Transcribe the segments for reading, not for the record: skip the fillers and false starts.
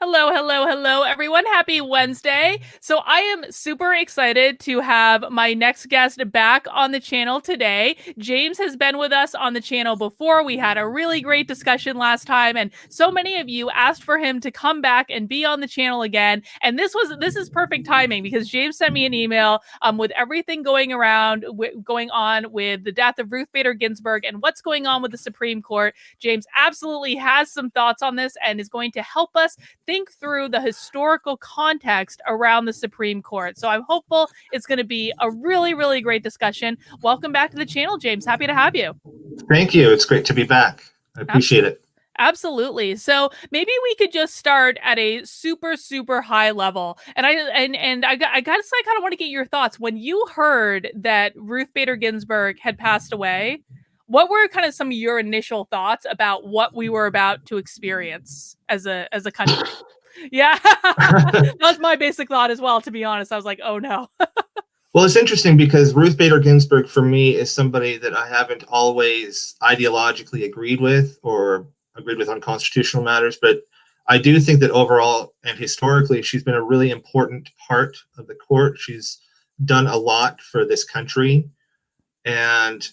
Hello, hello, hello, everyone. Happy Wednesday. So, I am super excited to have my next guest back on the channel today. James has been with us on the channel before. We had a really great discussion last time, and so many of you asked for him to come back and be on the channel again. And this is perfect timing because James sent me an email with everything going on with the death of Ruth Bader Ginsburg and what's going on with the Supreme Court. James absolutely has some thoughts on this and is going to help us think through the historical context around the Supreme Court. So I'm hopeful it's going to be a really, really great discussion. Welcome back to the channel, James. Happy to have you. Thank you. It's great to be back. I appreciate it. Absolutely. So maybe we could just start at a super, super high level. And I guess I kind of want to get your thoughts. When you heard that Ruth Bader Ginsburg had passed away, what were kind of some of your initial thoughts about what we were about to experience as a country? Yeah, that was my basic thought as well, to be honest. I was like, oh no. Well, it's interesting because Ruth Bader Ginsburg, for me, is somebody that I haven't always ideologically agreed with or agreed with on constitutional matters. But I do think that overall and historically, she's been a really important part of the court. She's done a lot for this country. And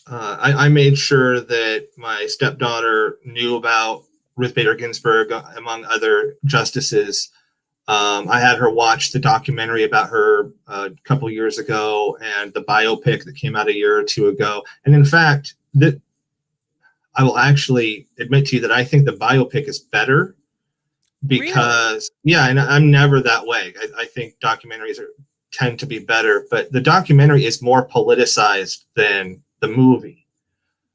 I made sure that my stepdaughter knew about Ruth Bader Ginsburg, among other justices. I had her watch the documentary about her a couple years ago and the biopic that came out a year or two ago. And in fact, I will actually admit to you that I think the biopic is better because, really? Yeah, and I'm never that way. I think documentaries tend to be better, but the documentary is more politicized than the movie.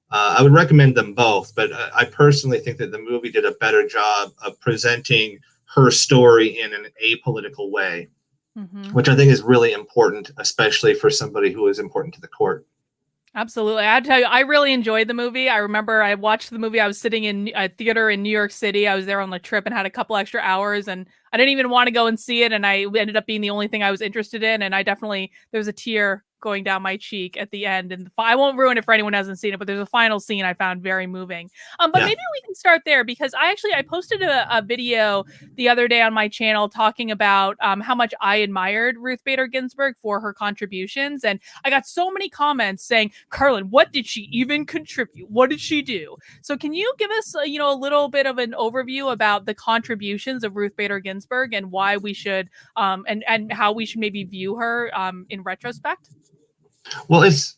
I would recommend them both, but I personally think that the movie did a better job of presenting her story in an apolitical way, which I think is really important, especially for somebody who is important to the court. Absolutely. I had to tell you, I really enjoyed the movie. I remember I watched the movie. I was sitting in a theater in New York City. I was there on the trip and had a couple extra hours, and I didn't even want to go and see it. And I ended up being the only thing I was interested in. And there was a tear going down my cheek at the end. And I won't ruin it for anyone who hasn't seen it, but there's a final scene I found very moving. But maybe we can start there because I posted a video the other day on my channel talking about how much I admired Ruth Bader Ginsburg for her contributions. And I got so many comments saying, Carlin, what did she even contribute? What did she do? So can you give us, a little bit of an overview about the contributions of Ruth Bader Ginsburg and why we should, and how we should maybe view her in retrospect? Well, it's,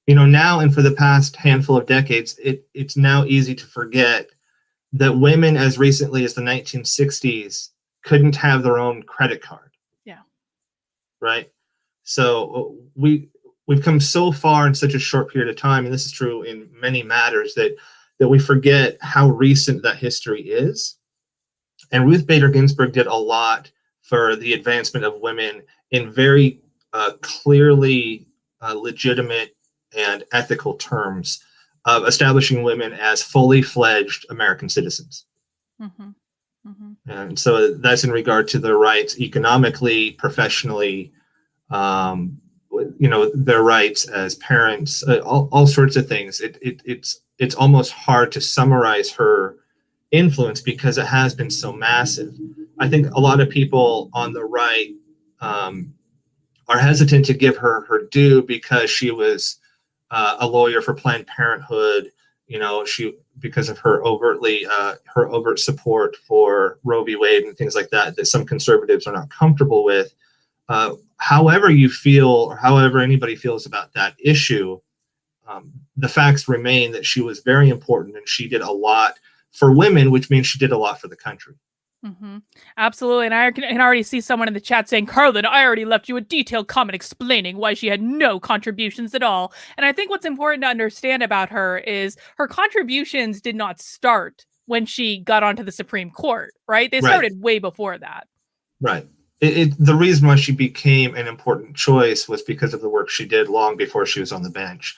now and for the past handful of decades, it's now easy to forget that women as recently as the 1960s couldn't have their own credit card. Yeah. Right. So we've come so far in such a short period of time, and this is true in many matters, that we forget how recent that history is. And Ruth Bader Ginsburg did a lot for the advancement of women in very clearly legitimate and ethical terms of establishing women as fully fledged American citizens. And so that's in regard to their rights economically, professionally, their rights as parents, all sorts of things. It's almost hard to summarize her influence because it has been so massive. I think a lot of people on the right are hesitant to give her her due because she was a lawyer for Planned Parenthood. Because of her overt support for Roe v. Wade and things like that some conservatives are not comfortable with. However you feel, or however anybody feels about that issue, the facts remain that she was very important and she did a lot for women, which means she did a lot for the country. Absolutely. And I can already see someone in the chat saying, Carlin, I already left you a detailed comment explaining why she had no contributions at all. And I think what's important to understand about her is her contributions did not start when she got onto the Supreme Court, right? They started way before that. Right. The reason why she became an important choice was because of the work she did long before she was on the bench,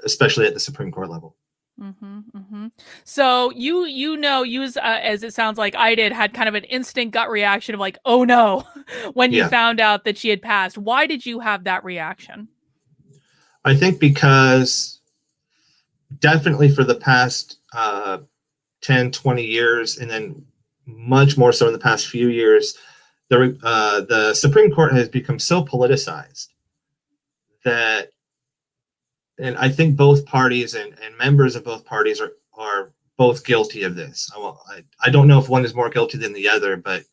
especially at the Supreme Court level. So as it sounds like I did, had kind of an instant gut reaction of like, oh no, when you found out that she had passed. Why did you have that reaction? I think because definitely for the past 10, 20 years, and then much more so in the past few years, the Supreme Court has become so politicized that, and I think both parties and members of both parties are both guilty of this. I don't know if one is more guilty than the other, but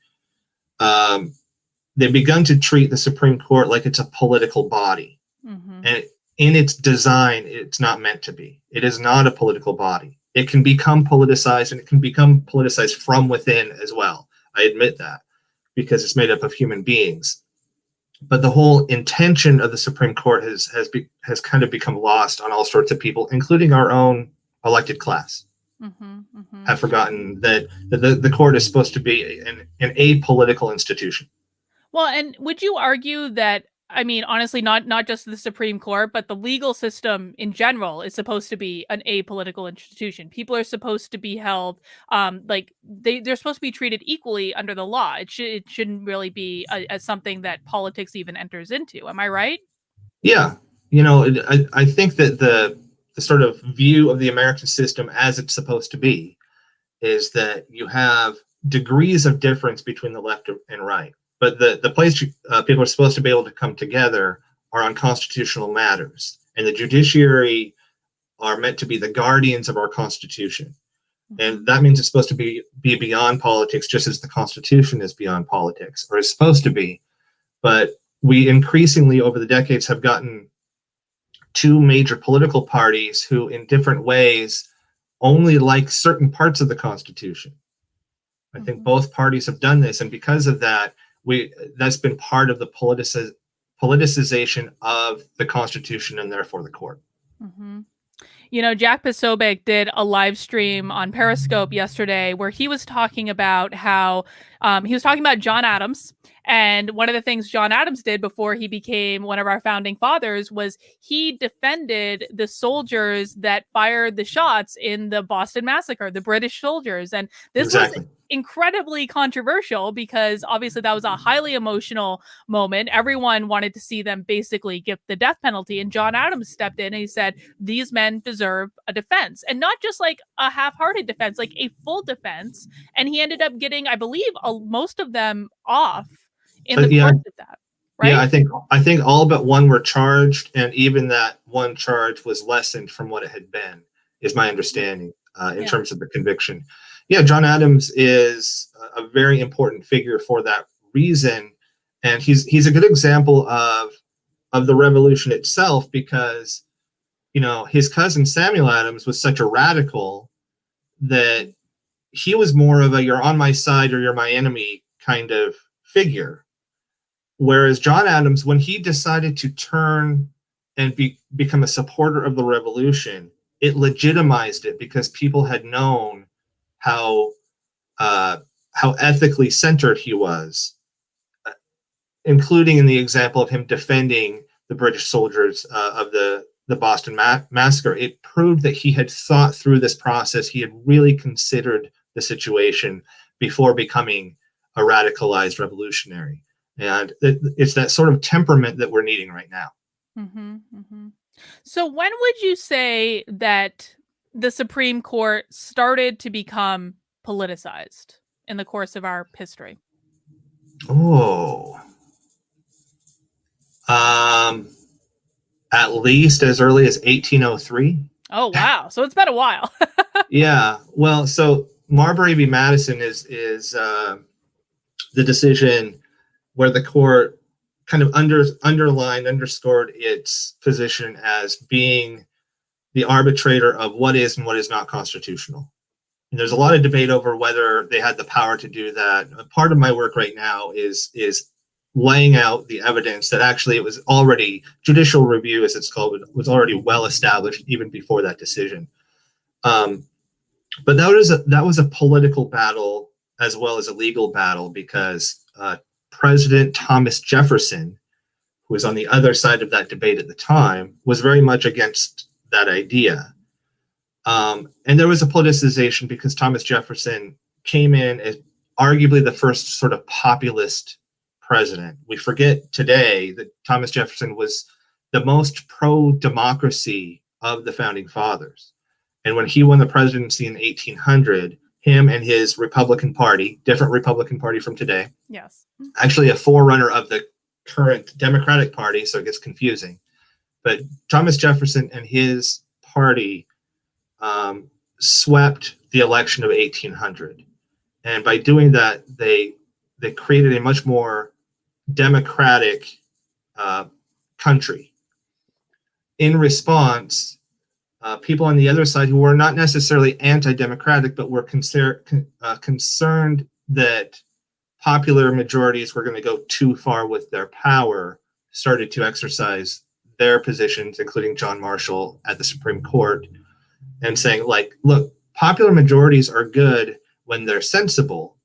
they've begun to treat the Supreme Court like it's a political body. Mm-hmm. And in its design, it's not meant to be. It is not a political body. It can become politicized, and it can become politicized from within as well. I admit that, because it's made up of human beings. But the whole intention of the Supreme Court has kind of become lost on all sorts of people, including our own elected class. Mm-hmm, mm-hmm. Have forgotten that the court is supposed to be an apolitical institution. Well, and would you argue that, I mean, honestly, not just the Supreme Court, but the legal system in general is supposed to be an apolitical institution? People are supposed to be held, like they're supposed to be treated equally under the law. It shouldn't really be as something that politics even enters into. Am I right? Yeah, I think that the sort of view of the American system as it's supposed to be is that you have degrees of difference between the left and right. But the place people are supposed to be able to come together are on constitutional matters. And the judiciary are meant to be the guardians of our Constitution. And that means it's supposed to be beyond politics, just as the Constitution is beyond politics, or is supposed to be. But we increasingly, over the decades, have gotten two major political parties who, in different ways, only like certain parts of the Constitution. I think both parties have done this. And because of that, that's been part of the politicization of the Constitution and therefore the court. Mm-hmm. Jack Posobiec did a live stream on Periscope yesterday where he was talking about how he was talking about John Adams. And one of the things John Adams did before he became one of our founding fathers was he defended the soldiers that fired the shots in the Boston Massacre, the British soldiers. And this was incredibly controversial because obviously that was a highly emotional moment. Everyone wanted to see them basically get the death penalty. And John Adams stepped in and he said, these men deserve a defense, and not just like a half-hearted defense, like a full defense. And he ended up getting, I believe, most of them off in the course of that. Right? Yeah, I think all but one were charged, and even that one charge was lessened from what it had been, is my understanding, in terms of the conviction. Yeah, John Adams is a very important figure for that reason, and he's a good example of the revolution itself, because his cousin Samuel Adams was such a radical that he was more of a "you're on my side or you're my enemy" kind of figure. Whereas John Adams, when he decided to turn and become a supporter of the revolution, it legitimized it because people had known how ethically centered he was, including in the example of him defending the British soldiers of the Boston Massacre. It proved that he had thought through this process. He had really considered the situation before becoming a radicalized revolutionary. And it's that sort of temperament that we're needing right now. Mm-hmm, mm-hmm. So when would you say that the Supreme Court started to become politicized in the course of our history? Oh, at least as early as 1803. Oh, wow. So it's been a while. Yeah. Well, so Marbury v. Madison is the decision where the court kind of underscored its position as being the arbitrator of what is and what is not constitutional. And there's a lot of debate over whether they had the power to do that. Part of my work right now is laying out the evidence that actually it was already, judicial review as it's called, was already well established even before that decision. But that was a political battle as well as a legal battle, because President Thomas Jefferson, who was on the other side of that debate at the time, was very much against that idea. And there was a politicization because Thomas Jefferson came in as arguably the first sort of populist president. We forget today that Thomas Jefferson was the most pro-democracy of the founding fathers. And when he won the presidency in 1800, him and his Republican Party, different Republican Party from today. Yes. Actually, a forerunner of the current Democratic Party, so it gets confusing. But Thomas Jefferson and his party swept the election of 1800. And by doing that, they created a much more democratic country. In response, people on the other side who were not necessarily anti-democratic, but were concerned that popular majorities were going to go too far with their power, started to exercise their positions, including John Marshall at the Supreme Court, and saying, like, look, popular majorities are good when they're sensible,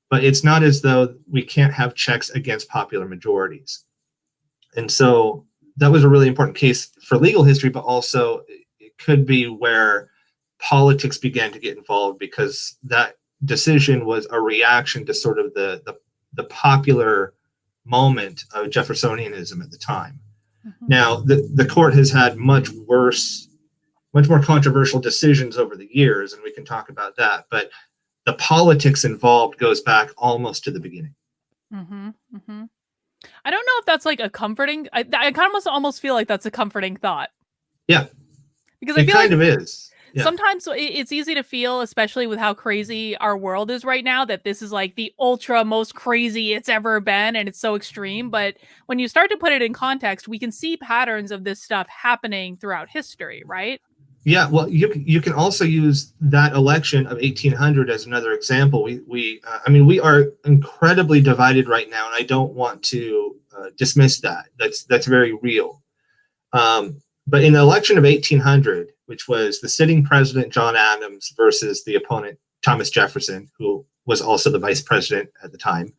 but it's not as though we can't have checks against popular majorities. And so that was a really important case for legal history, but also it could be where politics began to get involved, because that decision was a reaction to sort of the popular moment of Jeffersonianism at the time. Mm-hmm. Now, the court has had much more controversial decisions over the years, and we can talk about that, but the politics involved goes back almost to the beginning. Mm-hmm. Mm-hmm. I don't know if that's like a comforting, I kind of almost feel like that's a comforting thought. Yeah. Because I feel kind of is. Yeah. Sometimes it's easy to feel, especially with how crazy our world is right now, that this is like the ultra most crazy it's ever been, and it's so extreme. But when you start to put it in context, we can see patterns of this stuff happening throughout history, right? Yeah, well, you can also use that election of 1800 as another example. We are incredibly divided right now, and I don't want to dismiss that. That's very real. But in the election of 1800, which was the sitting president John Adams versus the opponent Thomas Jefferson, who was also the vice president at the time,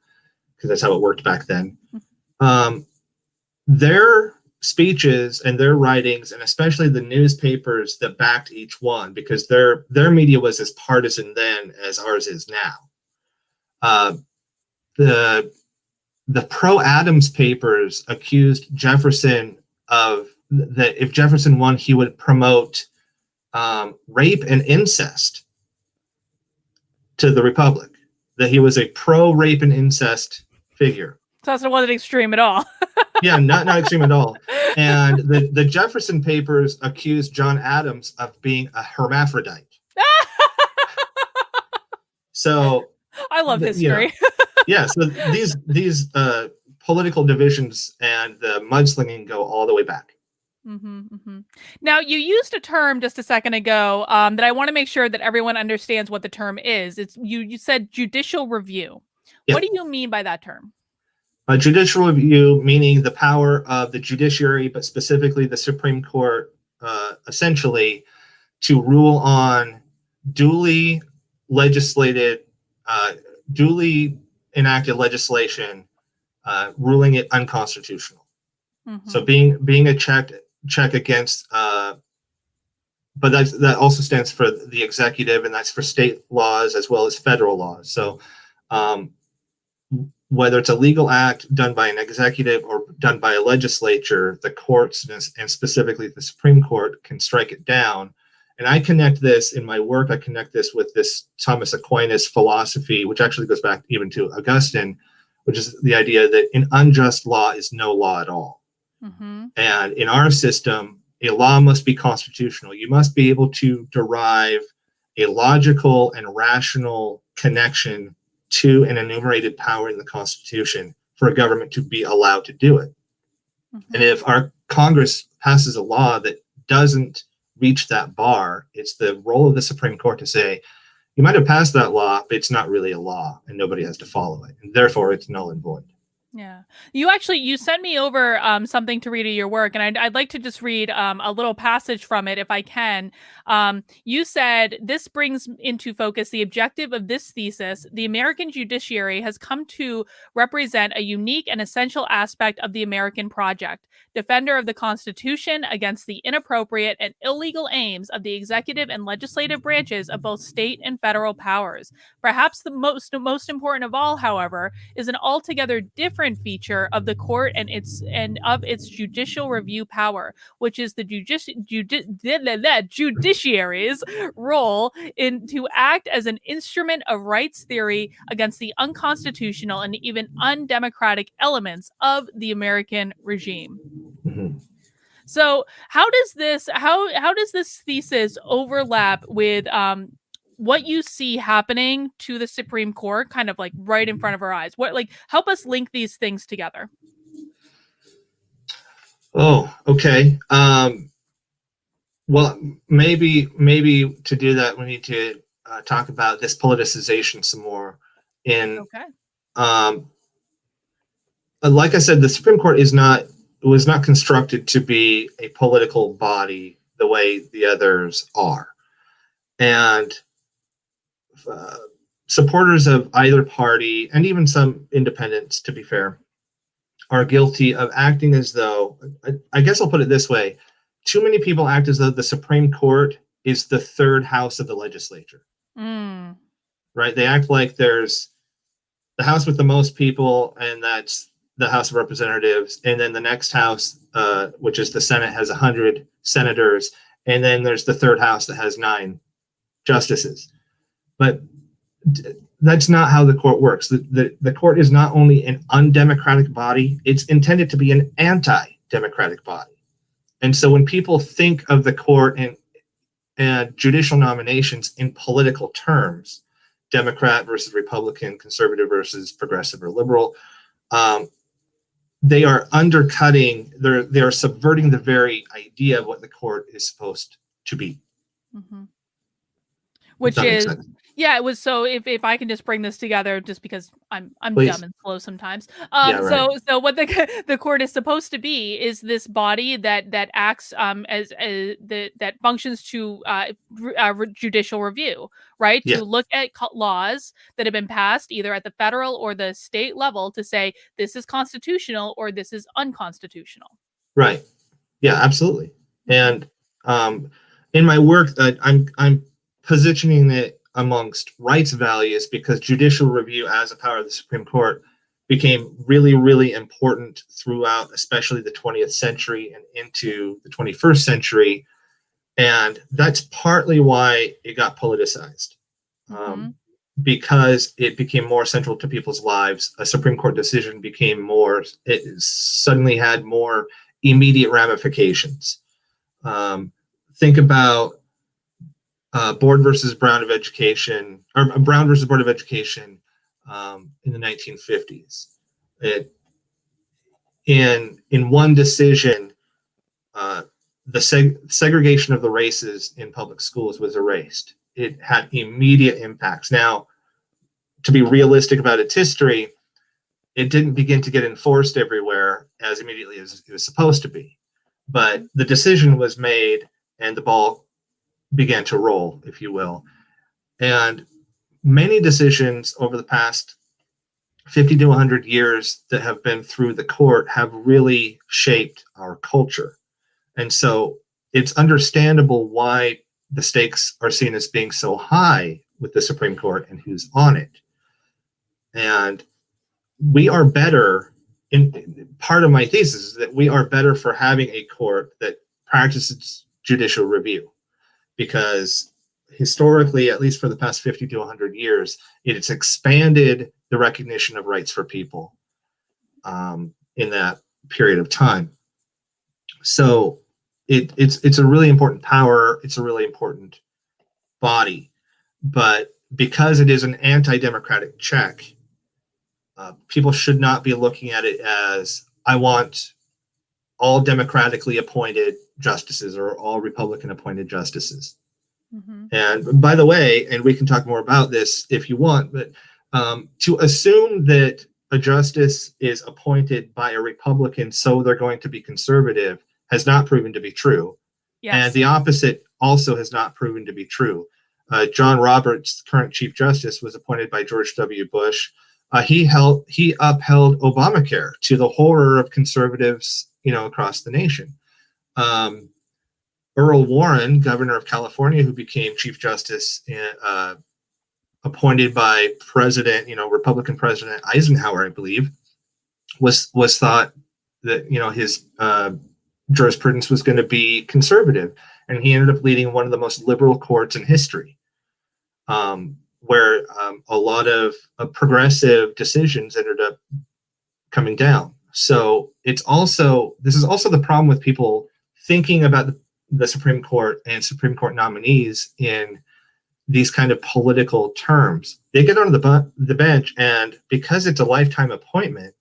because that's how it worked back then, their speeches and their writings, and especially the newspapers that backed each one, because their media was as partisan then as ours is now. The pro-Adams papers accused Jefferson of that if Jefferson won, he would promote rape and incest to the Republic, that he was a pro-rape and incest figure. So it wasn't extreme at all. Yeah, not extreme at all. And the Jefferson papers accused John Adams of being a hermaphrodite. So I love history. Yeah, so these political divisions and the mudslinging go all the way back. Mm-hmm, mm-hmm. Now, you used a term just a second ago that I want to make sure that everyone understands what the term is. You said judicial review. Yeah. What do you mean by that term? Judicial review, meaning the power of the judiciary, but specifically the Supreme Court, essentially to rule on duly enacted legislation, ruling it unconstitutional. Mm-hmm. So being a check against, but that also stands for the executive, and that's for state laws as well as federal laws. So whether it's a legal act done by an executive or done by a legislature, the courts, and specifically the Supreme Court, can strike it down. And I connect this in my work, I connect this with this Thomas Aquinas philosophy, which actually goes back even to Augustine, which is the idea that an unjust law is no law at all. Mm-hmm. And in our system, a law must be constitutional. You must be able to derive a logical and rational connection to an enumerated power in the Constitution for a government to be allowed to do it. Mm-hmm. And if our Congress passes a law that doesn't reach that bar, it's the role of the Supreme Court to say, you might have passed that law, but it's not really a law and nobody has to follow it. And therefore, it's null and void. Yeah. You sent me over something to read of your work, and I'd like to just read a little passage from it if I can. You said, this brings into focus the objective of this thesis. The American judiciary has come to represent a unique and essential aspect of the American project, defender of the Constitution against the inappropriate and illegal aims of the executive and legislative branches of both state and federal powers. Perhaps the most important of all, however, is an altogether different inherent feature of the court and of its judicial review power, which is the judiciary's role in to act as an instrument of rights theory against the unconstitutional and even undemocratic elements of the American regime. Mhm. So how does this thesis overlap with what you see happening to the Supreme Court, kind of like right in front of our eyes? What, like, help us link these things together? Oh, okay. Well, maybe to do that, we need to talk about this politicization some more. In Okay. Like I said, the Supreme Court was not constructed to be a political body the way the others are, and supporters of either party, and even some independents, to be fair, are guilty of acting as though, I guess I'll put it this way, too many people act as though the Supreme Court is the third house of the legislature. Mm. Right? They act like there's the house with the most people, and that's the House of Representatives, and then the next house, which is the Senate, has 100 senators, and then there's the third house that has 9 justices. But that's not how the court works. The court is not only an undemocratic body, it's intended to be an anti-democratic body. And so when people think of the court and judicial nominations in political terms, Democrat versus Republican, conservative versus progressive or liberal, they are undercutting, they are subverting the very idea of what the court is supposed to be. Mm-hmm. If Which that makes is, sense. yeah, it was. So if I can just bring this together, just because I'm Please. dumb and slow sometimes. Yeah, right. So what the court is supposed to be is this body that acts as that functions to judicial review, right? Yeah. To look at laws that have been passed either at the federal or the state level to say this is constitutional or this is unconstitutional. Right. Yeah, absolutely. And in my work, I'm positioning it amongst rights values because judicial review as a power of the Supreme Court became really, really important throughout, especially the 20th century and into the 21st century. And that's partly why it got politicized. Because it became more central to people's lives. A Supreme Court decision became more, it suddenly had more immediate ramifications. Think about Board versus Brown of Education, or Brown versus Board of Education in the 1950s. In one decision, the segregation of the races in public schools was erased. It had immediate impacts. Now, to be realistic about its history, it didn't begin to get enforced everywhere as immediately as it was supposed to be. But the decision was made and the ball began to roll, if you will. And many decisions over the past 50 to 100 years that have been through the court have really shaped our culture. And so it's understandable why the stakes are seen as being so high with the Supreme Court and who's on it. And we are better, in part of my thesis is that we are better for having a court that practices judicial review, because historically, at least for the past 50 to 100 years, it's expanded the recognition of rights for people in that period of time. So it's a really important power. It's a really important body, but because it is an anti-democratic check, people should not be looking at it as, I want all democratically appointed justices or all Republican appointed justices. And by the way, and we can talk more about this if you want, but to assume that a justice is appointed by a Republican so they're going to be conservative has not proven to be true. Yes. And the opposite also has not proven to be true. John Roberts, current Chief Justice, was appointed by George W. Bush. He upheld Obamacare to the horror of conservatives, across the nation. Earl Warren, governor of California, who became Chief Justice, appointed by Republican President Eisenhower, I believe, was thought that, you know, his jurisprudence was going to be conservative, and he ended up leading one of the most liberal courts in history, where a lot of progressive decisions ended up coming down. So this is also the problem with people thinking about the Supreme Court and Supreme Court nominees in these kind of political terms. They get on the bench, and because it's a lifetime appointment,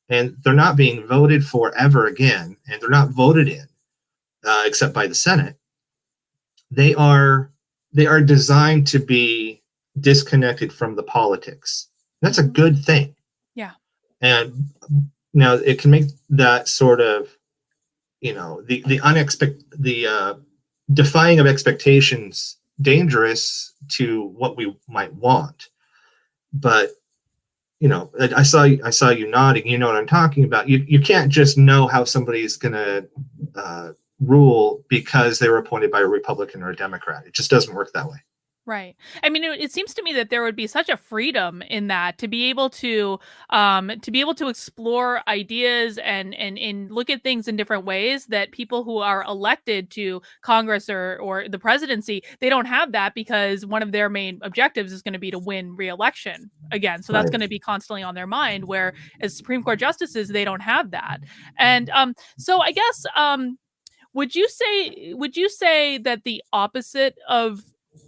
and they're not being voted for ever again, and they're not voted in except by the Senate, they are designed to be disconnected from the politics. That's a good thing. Yeah. And now it can make that sort of, you know, the defying of expectations dangerous to what we might want. But, you know, I saw you nodding. You know what I'm talking about. You can't just know how somebody's going to rule because they were appointed by a Republican or a Democrat. It just doesn't work that way. Right. I mean, it seems to me that there would be such a freedom in that to be able to explore ideas and look at things in different ways that people who are elected to Congress or the presidency, they don't have that because one of their main objectives is going to be to win re-election again. So that's going to be constantly on their mind, where as Supreme Court justices, they don't have that. And so I guess would you say that the opposite of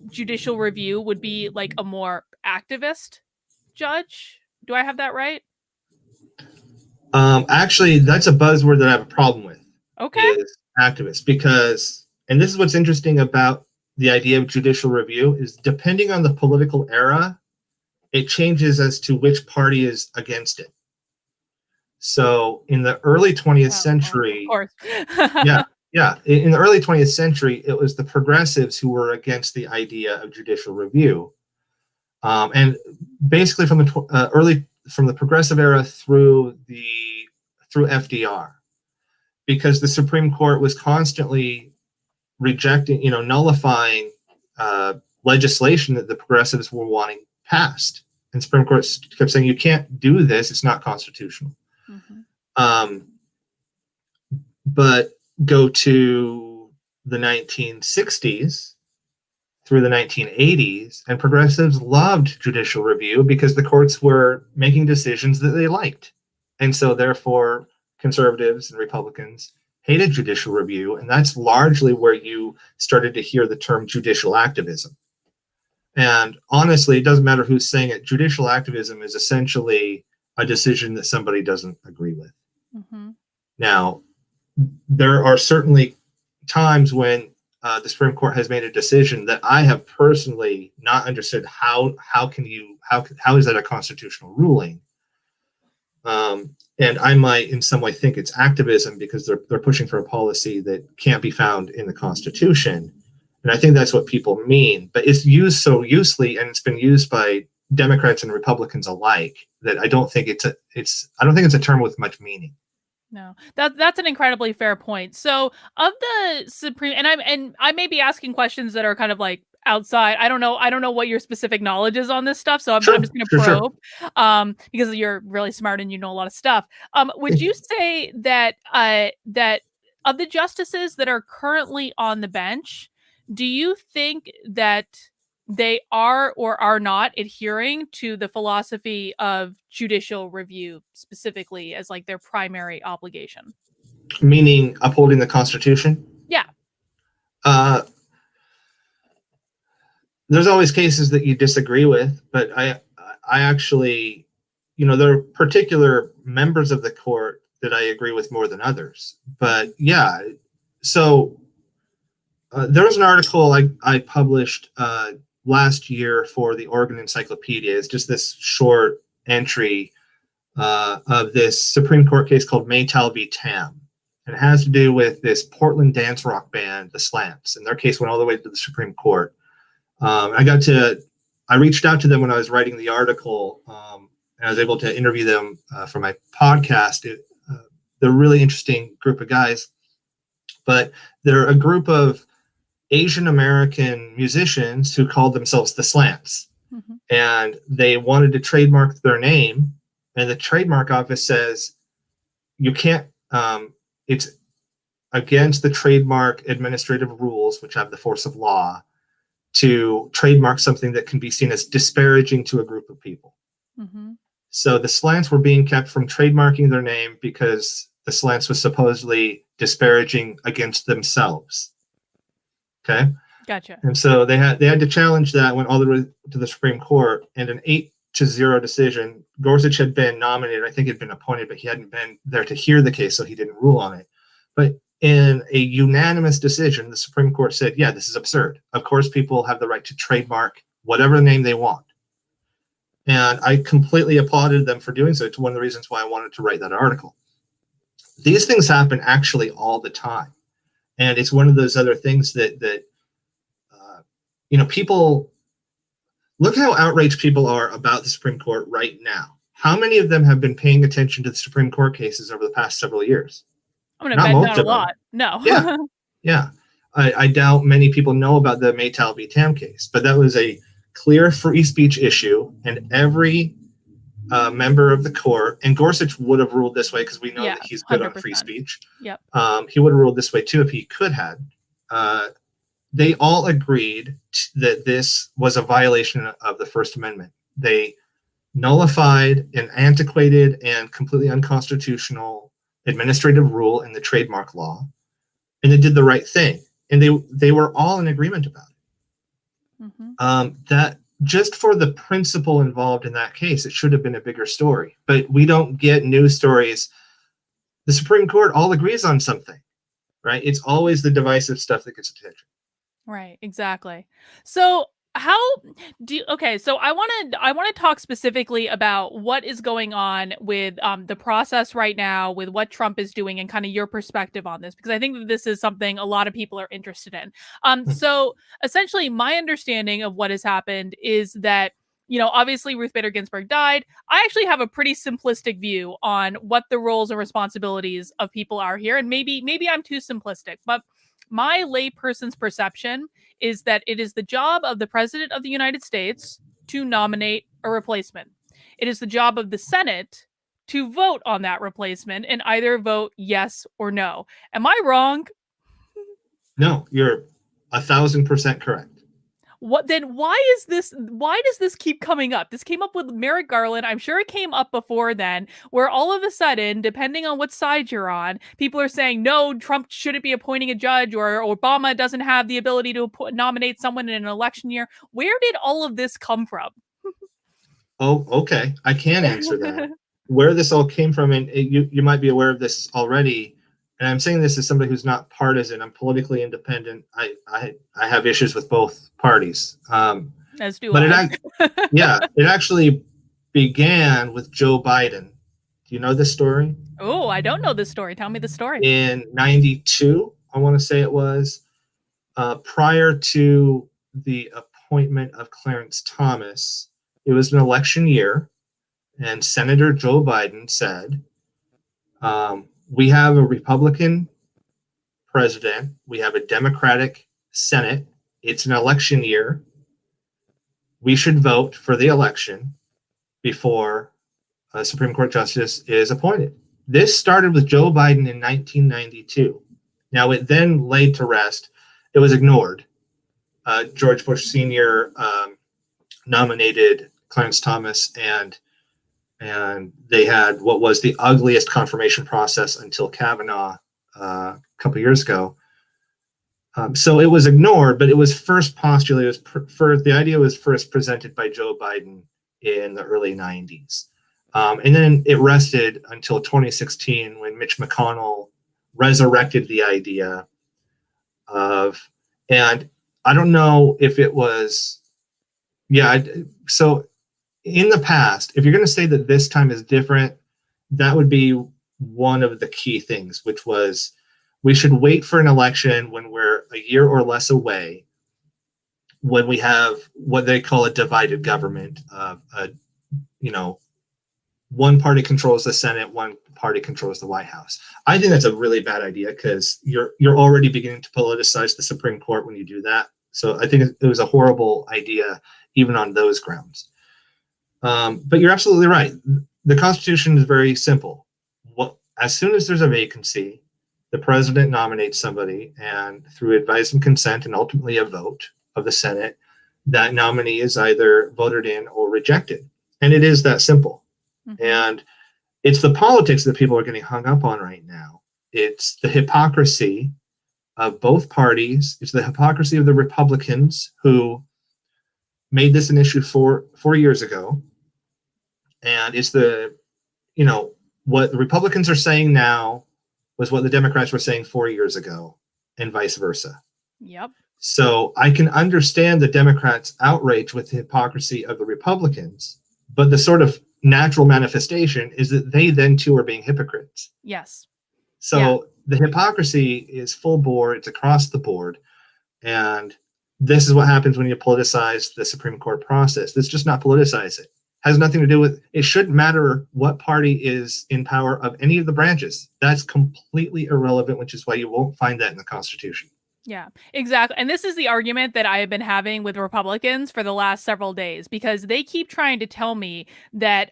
judicial review would be like a more activist judge? Do I have that right? Actually, that's a buzzword that I have a problem with. Okay. Is activist, because, and this is what's interesting about the idea of judicial review, is depending on the political era, it changes as to which party is against it. So in the early 20th century, of course. in the early 20th century, it was the progressives who were against the idea of judicial review, and basically from the progressive era through FDR, because the Supreme Court was constantly rejecting, you know, nullifying legislation that the progressives were wanting passed, and Supreme Court kept saying, you can't do this, it's not constitutional. But go to the 1960s through the 1980s, and progressives loved judicial review because the courts were making decisions that they liked. And so therefore, conservatives and Republicans hated judicial review, and that's largely where you started to hear the term judicial activism. And honestly, it doesn't matter who's saying it. Judicial activism is essentially a decision that somebody doesn't agree with. Now, there are certainly times when the Supreme Court has made a decision that I have personally not understood. How is that a constitutional ruling? And I might in some way think it's activism because they're pushing for a policy that can't be found in the Constitution. And I think that's what people mean. But it's used so loosely, and it's been used by Democrats and Republicans alike, that I don't think it's a term with much meaning. No, that's an incredibly fair point. So of the Supreme, and I may be asking questions that are kind of like outside. I don't know what your specific knowledge is on this stuff. So I'm just going to probe, because you're really smart and you know a lot of stuff. Would you say that that of the justices that are currently on the bench, do you think that they are or are not adhering to the philosophy of judicial review specifically as like their primary obligation? Meaning upholding the Constitution? Yeah. There's always cases that you disagree with, but I actually, you know, there are particular members of the court that I agree with more than others. But yeah, so there was an article I published last year for the Oregon Encyclopedia. It's just this short entry of this Supreme Court case called Maytal v. Tam. And it has to do with this Portland dance rock band, the Slants, and their case went all the way to the Supreme Court. I reached out to them when I was writing the article, and I was able to interview them for my podcast. They're a really interesting group of guys, but they're a group of Asian American musicians who called themselves the Slants. And they wanted to trademark their name, and the trademark office says, you can't, it's against the trademark administrative rules, which have the force of law, to trademark something that can be seen as disparaging to a group of people. Mm-hmm. So the Slants were being kept from trademarking their name because the Slants was supposedly disparaging against themselves. Okay. Gotcha. And so they had to challenge that, went all the way to the Supreme Court, and an 8-0 decision. Gorsuch had been nominated, I think had been appointed, but he hadn't been there to hear the case, so he didn't rule on it. But in a unanimous decision, the Supreme Court said, yeah, this is absurd. Of course, people have the right to trademark whatever name they want. And I completely applauded them for doing so. It's one of the reasons why I wanted to write that article. These things happen actually all the time. And it's one of those other things that people, look how outraged people are about the Supreme Court right now. How many of them have been paying attention to the Supreme Court cases over the past several years? I'm going to bet not a lot. No. Yeah. Yeah. I doubt many people know about the Maytal v. Tam case, but that was a clear free speech issue, and every member of the court, and Gorsuch would have ruled this way because we know that he's good 100%. On free speech. Yep. He would have ruled this way too if he could have. They all agreed that this was a violation of the First Amendment. They nullified an antiquated and completely unconstitutional administrative rule in the trademark law, and they did the right thing. And they were all in agreement about it. Mm-hmm. That just for the principle involved in that case, it should have been a bigger story. But we don't get news stories. The Supreme Court all agrees on something, right? It's always the divisive stuff that gets attention. Right, exactly. So so I want to talk specifically about what is going on with the process right now, with what Trump is doing, and kind of your perspective on this, because I think that this is something a lot of people are interested in. So essentially, my understanding of what has happened is that, obviously Ruth Bader Ginsburg died. I actually have a pretty simplistic view on what the roles and responsibilities of people are here, and maybe I'm too simplistic, but my layperson's perception is that it is the job of the President of the United States to nominate a replacement. It is the job of the Senate to vote on that replacement and either vote yes or no. Am I wrong? No, you're 1,000% correct. Why does this keep coming up? This came up with Merrick Garland. I'm sure it came up before then, where all of a sudden, depending on what side you're on, people are saying, no, Trump shouldn't be appointing a judge, or Obama doesn't have the ability to nominate someone in an election year. Where did all of this come from? Oh, okay. I can answer that. Where this all came from, and you might be aware of this already, and I'm saying this as somebody who's not partisan. I'm politically independent. I have issues with both parties. As do I. It actually began with Joe Biden. Do you know this story? Oh, I don't know this story. Tell me the story. In 92, I want to say it was, prior to the appointment of Clarence Thomas, it was an election year, and Senator Joe Biden said, we have a Republican president. We have a Democratic Senate. It's an election year. We should vote for the election before a Supreme Court justice is appointed. This started with Joe Biden in 1992. Now, it then laid to rest. It was ignored. George Bush Sr. Nominated Clarence Thomas, and they had what was the ugliest confirmation process until Kavanaugh a couple years ago. So it was ignored, but it was first postulated. The idea was first presented by Joe Biden in the early 90s. And then it rested until 2016 when Mitch McConnell resurrected the idea of, and I don't know if it was, so in the past, if you're going to say that this time is different, that would be one of the key things, which was we should wait for an election when we're a year or less away, when we have what they call a divided government. One party controls the Senate, one party controls the White House. I think that's a really bad idea because you're already beginning to politicize the Supreme Court when you do that. So I think it was a horrible idea, even on those grounds. But you're absolutely right. The Constitution is very simple. as soon as there's a vacancy, the president nominates somebody, and through advice and consent and ultimately a vote of the Senate, that nominee is either voted in or rejected. And it is that simple. Mm-hmm. And it's the politics that people are getting hung up on right now. It's the hypocrisy of both parties. It's the hypocrisy of the Republicans who made this an issue 4 years ago. And it's the, what the Republicans are saying now was what the Democrats were saying 4 years ago, and vice versa. Yep. So I can understand the Democrats' outrage with the hypocrisy of the Republicans, but the sort of natural manifestation is that they then too are being hypocrites. Yes. So the hypocrisy is full bore, it's across the board. And this is what happens when you politicize the Supreme Court process. Let's just not politicize it. Has nothing to do with, it shouldn't matter what party is in power of any of the branches. That's completely irrelevant, which is why you won't find that in the Constitution. Yeah, exactly. And this is the argument that I have been having with Republicans for the last several days, because they keep trying to tell me that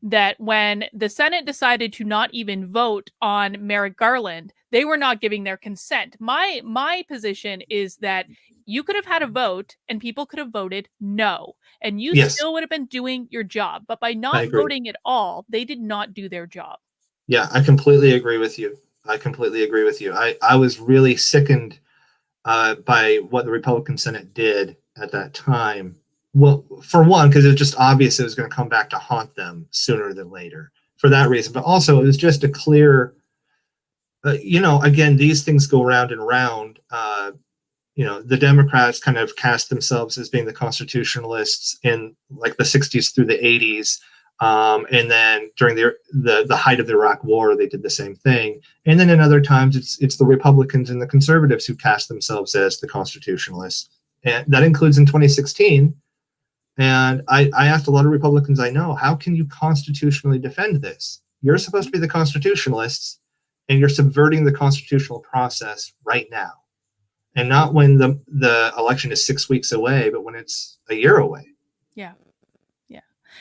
that when the Senate decided to not even vote on Merrick Garland, they were not giving their consent. My position is that you could have had a vote and people could have voted no, and you Yes. still would have been doing your job. But by I not agree. voting at all, they did not do their job. Yeah, I completely agree with you. I was really sickened by what the Republican Senate did at that time. Well, for one, because it was just obvious it was going to come back to haunt them sooner than later for that reason. But also, it was just a clear, again, these things go round and round. The Democrats kind of cast themselves as being the constitutionalists in like the 60s through the 80s. And then during the height of the Iraq War, they did the same thing. And then in other times, it's the Republicans and the conservatives who cast themselves as the constitutionalists. And that includes in 2016. And I asked a lot of Republicans I know, how can you constitutionally defend this? You're supposed to be the constitutionalists, and you're subverting the constitutional process right now. And not when the election is 6 weeks away, but when it's a year away. Yeah.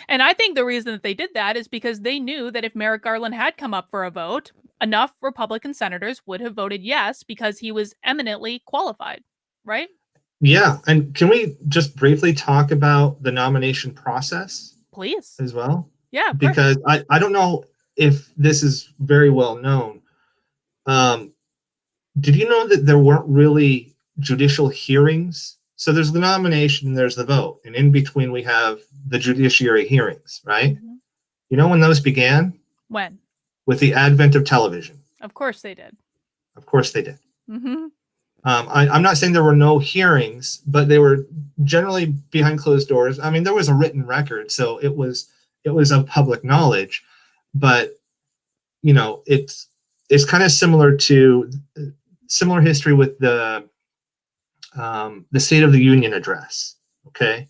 And I think the reason that they did that is because they knew that if Merrick Garland had come up for a vote, enough Republican senators would have voted yes because he was eminently qualified, right? Yeah. And can we just briefly talk about the nomination process? Please. As well? Yeah, because I don't know if this is very well known. Did you know that there weren't really judicial hearings? So there's the nomination and there's the vote. And in between, we have the judiciary hearings, right? Mm-hmm. You know when those began? When? With the advent of television. Of course they did. Of course they did. Mm-hmm. I'm not saying there were no hearings, but they were generally behind closed doors. I mean, there was a written record, so it was of public knowledge. But it's kind of similar history with the State of the Union address. Okay,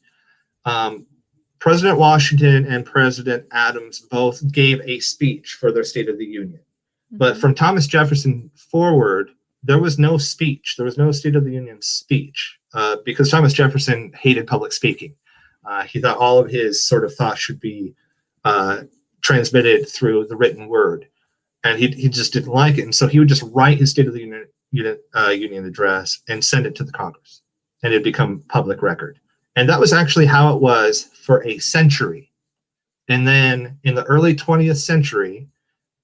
President Washington and President Adams both gave a speech for their State of the Union, but from Thomas Jefferson forward, there was no speech. There was no State of the Union speech because Thomas Jefferson hated public speaking. He thought all of his sort of thoughts should be transmitted through the written word, and he just didn't like it. And so he would just write his State of the Union address and send it to the Congress, and it'd become public record. And that was actually how it was for a century. And then in the early 20th century,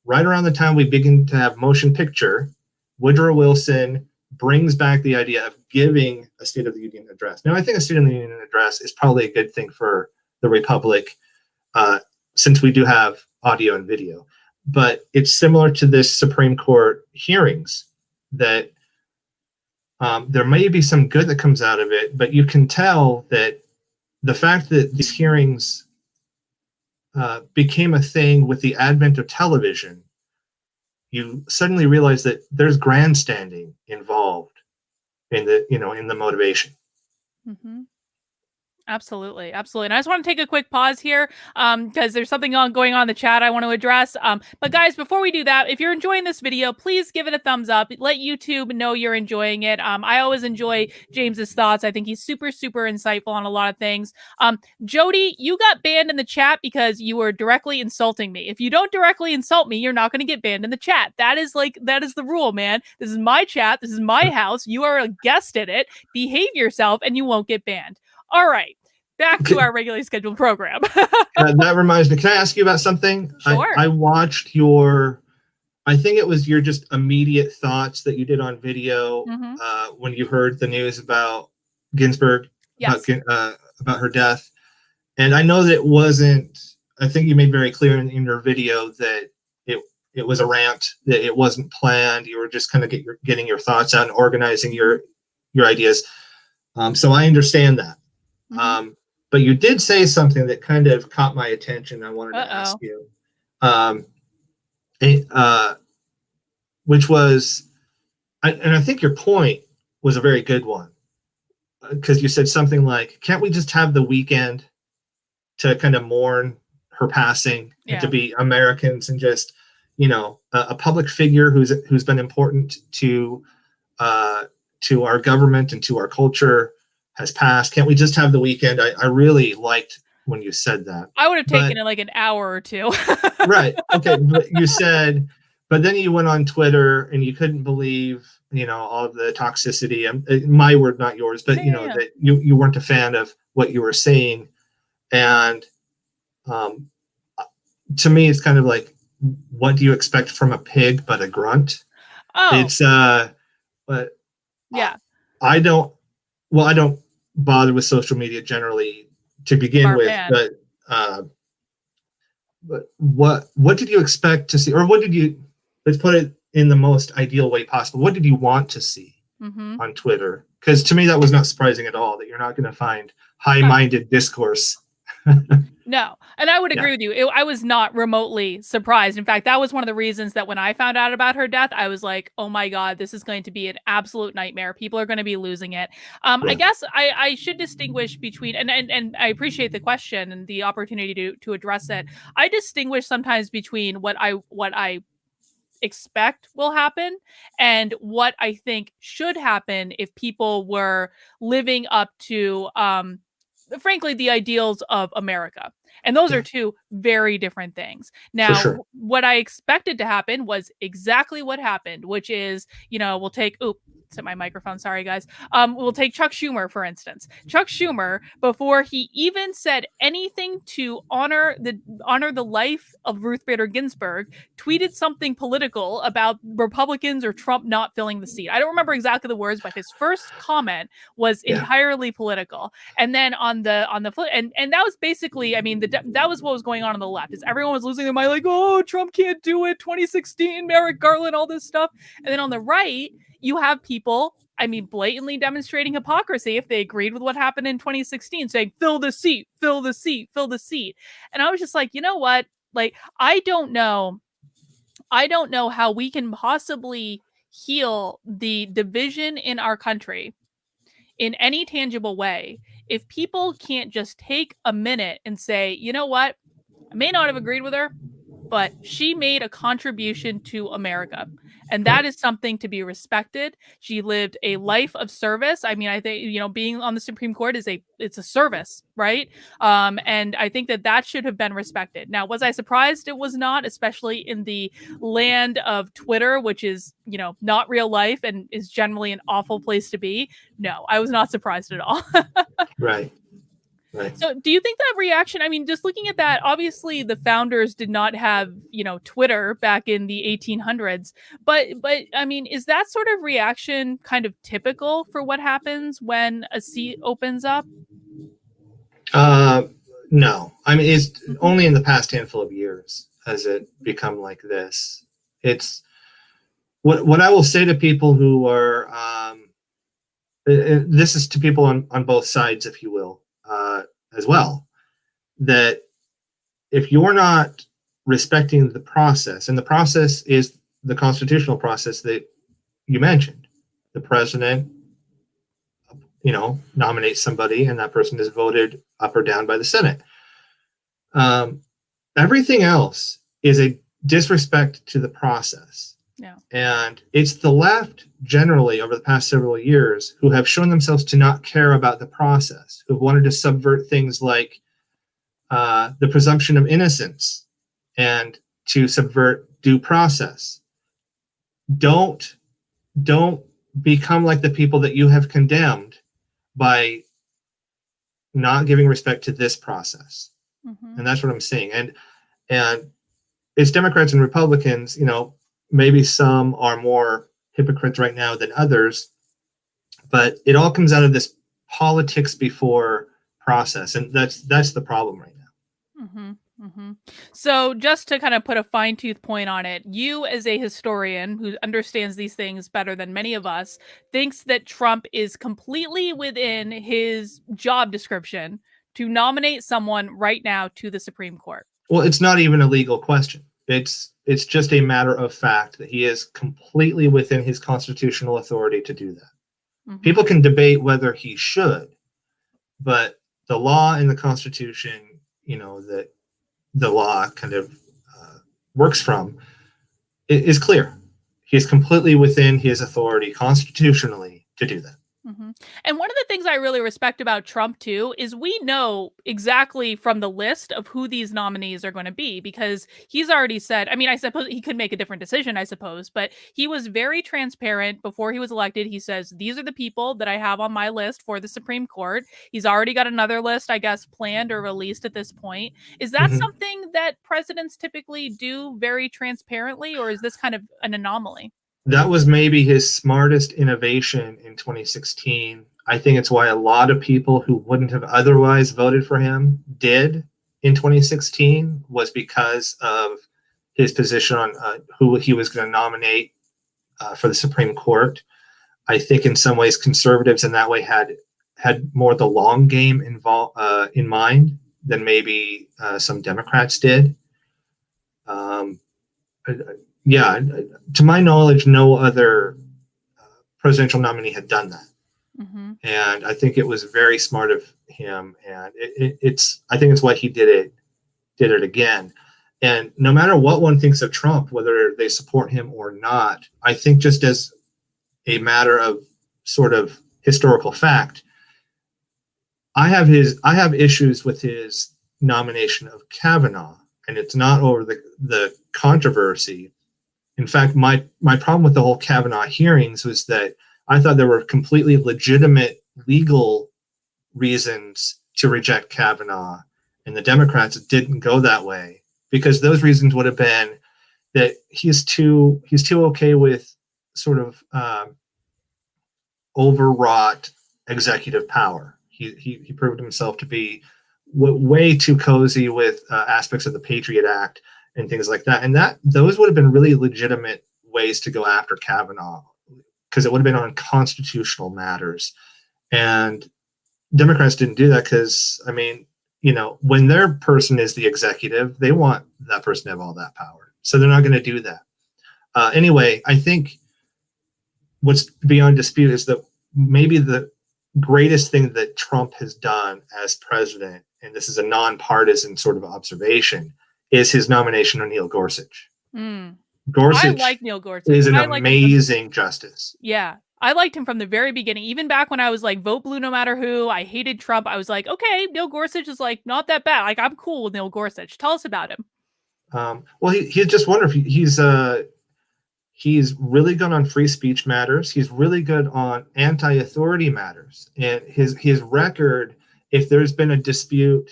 right around the time we begin to have motion picture, Woodrow Wilson brings back the idea of giving a State of the Union address. Now, I think a State of the Union address is probably a good thing for the Republic, since we do have audio and video. But it's similar to this Supreme Court hearings that there may be some good that comes out of it, but you can tell that the fact that these hearings became a thing with the advent of television, you suddenly realize that there's grandstanding involved in the motivation. Mm-hmm. Absolutely, absolutely. And I just want to take a quick pause here because there's something going on in the chat I want to address. But guys, before we do that, if you're enjoying this video, please give it a thumbs up. Let YouTube know you're enjoying it. I always enjoy James's thoughts. I think he's super, super insightful on a lot of things. Jody, you got banned in the chat because you were directly insulting me. If you don't directly insult me, you're not going to get banned in the chat. That is the rule, man. This is my chat. This is my house. You are a guest in it. Behave yourself and you won't get banned. All right, back to our regularly scheduled program. That reminds me. Can I ask you about something? Sure. I watched your, I think it was your just immediate thoughts that you did on video when you heard the news about Ginsburg, Yes. about her death. And I know that it wasn't, I think you made very clear in your video that it was a rant, that it wasn't planned. You were just kind of getting your thoughts out and organizing your ideas. So I understand that. But you did say something that kind of caught my attention. I wanted to ask you, which was, and I think your point was a very good one, because you said something like, can't we just have the weekend to kind of mourn her passing and to be Americans and just, a public figure who's been important to our government and to our culture has passed. Can't we just have the weekend? I really liked when you said that. I would have taken it like an hour or two. Right. Okay. But you said, but then you went on Twitter and you couldn't believe, all of the toxicity. My word, not yours, but that you weren't a fan of what you were saying. And to me, it's kind of like, what do you expect from a pig but a grunt? It's but yeah. I don't bother with social media generally to begin with, but what did you expect to see, or let's put it in the most ideal way possible, what did you want to see on Twitter? Because to me that was not surprising at all, that you're not going to find high-minded discourse. No, and I would agree with you. I was not remotely surprised. In fact, that was one of the reasons that when I found out about her death, I was like, oh my God, this is going to be an absolute nightmare. People are going to be losing it. I guess I should distinguish between, and I appreciate the question and the opportunity to address it. I distinguish sometimes between what I expect will happen and what I think should happen if people were living up to frankly the ideals of America. And those are two very different things. Now, what I expected to happen was exactly what happened, which is, we'll take to my microphone. Sorry, guys. We'll take Chuck Schumer, for instance. Chuck Schumer, before he even said anything to honor the life of Ruth Bader Ginsburg, tweeted something political about Republicans or Trump not filling the seat. I don't remember exactly the words, but his first comment was entirely political. And then on the flip, and that was basically, I mean, that was what was going on the left. Is everyone was losing their mind, like, oh, Trump can't do it. 2016, Merrick Garland, all this stuff. And then on the right, you have people, I mean, blatantly demonstrating hypocrisy if they agreed with what happened in 2016, saying, fill the seat, fill the seat, fill the seat. And I was just like, you know what? Like, I don't know how we can possibly heal the division in our country in any tangible way if people can't just take a minute and say, you know what? I may not have agreed with her, but she made a contribution to America. And that is something to be respected. She lived a life of service. I mean, I think, being on the Supreme Court it's a service, right? And I think that should have been respected. Now, was I surprised it was not, especially in the land of Twitter, which is, not real life and is generally an awful place to be? No, I was not surprised at all. Right. Right. So do you think that reaction, I mean, just looking at that, obviously the founders did not have, Twitter back in the 1800s, but I mean, is that sort of reaction kind of typical for what happens when a seat opens up? No, I mean, it's only in the past handful of years has it become like this. It's what I will say to people who are, this is to people on both sides, if you will, as well, that if you're not respecting the process, and the process is the constitutional process that you mentioned, the president, nominate somebody and that person is voted up or down by the Senate. Everything else is a disrespect to the process. Yeah. And it's the left generally over the past several years who have shown themselves to not care about the process, who've wanted to subvert things like the presumption of innocence and to subvert due process. Don't become like the people that you have condemned by not giving respect to this process. Mm-hmm. And that's what I'm saying. And it's Democrats and Republicans, maybe some are more hypocrites right now than others, but it all comes out of this politics before process. And that's the problem right now. Mm-hmm. Mm-hmm. So just to kind of put a fine-tooth point on it, you as a historian who understands these things better than many of us, thinks that Trump is completely within his job description to nominate someone right now to the Supreme Court. Well, it's not even a legal question. It's just a matter of fact that he is completely within his constitutional authority to do that. Mm-hmm. People can debate whether he should, but the law and the Constitution, that the law kind of works from, is clear. He is completely within his authority constitutionally to do that. Mm-hmm. And one of the things I really respect about Trump, too, is we know exactly from the list of who these nominees are going to be, because he's already said, I suppose he could make a different decision, I suppose, but he was very transparent before he was elected. He says, these are the people that I have on my list for the Supreme Court. He's already got another list, I guess, planned or released at this point. Is that something that presidents typically do very transparently, or is this kind of an anomaly? That was maybe his smartest innovation in 2016. I think it's why a lot of people who wouldn't have otherwise voted for him did in 2016, was because of his position on who he was going to nominate for the Supreme Court. I think in some ways conservatives in that way had more the long game in mind than maybe some Democrats did. Yeah, to my knowledge, no other presidential nominee had done that. Mm-hmm. And I think it was very smart of him. And I think it's why he did it again. And no matter what one thinks of Trump, whether they support him or not, I think just as a matter of sort of historical fact, I have issues with his nomination of Kavanaugh, and it's not over the controversy. In fact, my problem with the whole Kavanaugh hearings was that I thought there were completely legitimate legal reasons to reject Kavanaugh, and the Democrats didn't go that way, because those reasons would have been that he's too okay with sort of overwrought executive power. He proved himself to be way too cozy with aspects of the Patriot Act and things like that. And those would have been really legitimate ways to go after Kavanaugh, because it would have been on constitutional matters. And Democrats didn't do that because, when their person is the executive, they want that person to have all that power. So they're not going to do that. Anyway, I think what's beyond dispute is that maybe the greatest thing that Trump has done as president, and this is a nonpartisan sort of observation, is his nomination of Neil Gorsuch. Gorsuch, I like Neil Gorsuch. Is an amazing justice. Yeah. I liked him from the very beginning, even back when I was like, vote blue no matter who. I hated Trump. I was like, okay, Neil Gorsuch is like not that bad. Like, I'm cool with Neil Gorsuch. Tell us about him. Well, he's just wonderful. He's really good on free speech matters. He's really good on anti-authority matters. And his record, if there's been a dispute,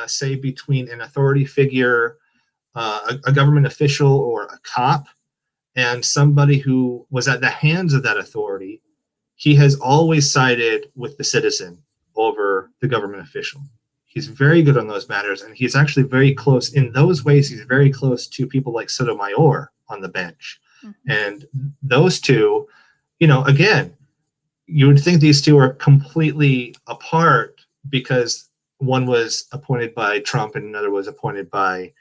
say between an authority figure, a government official, or a cop, and somebody who was at the hands of that authority, he has always sided with the citizen over the government official. He's very good on those matters, and he's actually very close. In those ways, he's very close to people like Sotomayor on the bench. Mm-hmm. And those two, again, you would think these two are completely apart because one was appointed by Trump and another was appointed by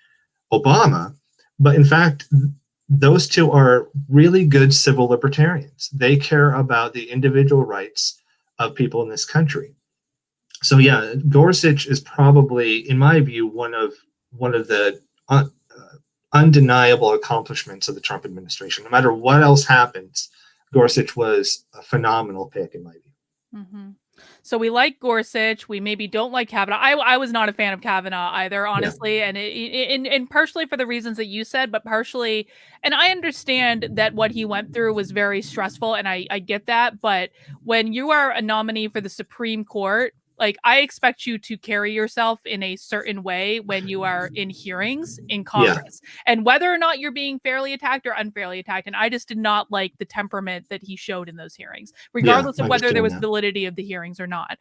Obama. But in fact, those two are really good civil libertarians. They care about the individual rights of people in this country. So yeah, Gorsuch is probably, in my view, one of the undeniable accomplishments of the Trump administration. No matter what else happens, Gorsuch was a phenomenal pick in my view. Mm-hmm. So we like Gorsuch. We maybe don't like Kavanaugh. I was not a fan of Kavanaugh either, honestly, and and partially for the reasons that you said, but partially, and I understand that what he went through was very stressful, and I get that. But when you are a nominee for the Supreme Court, like I expect you to carry yourself in a certain way when you are in hearings in Congress, and whether or not you're being fairly attacked or unfairly attacked. And I just did not like the temperament that he showed in those hearings, regardless of whether there was validity of the hearings or not.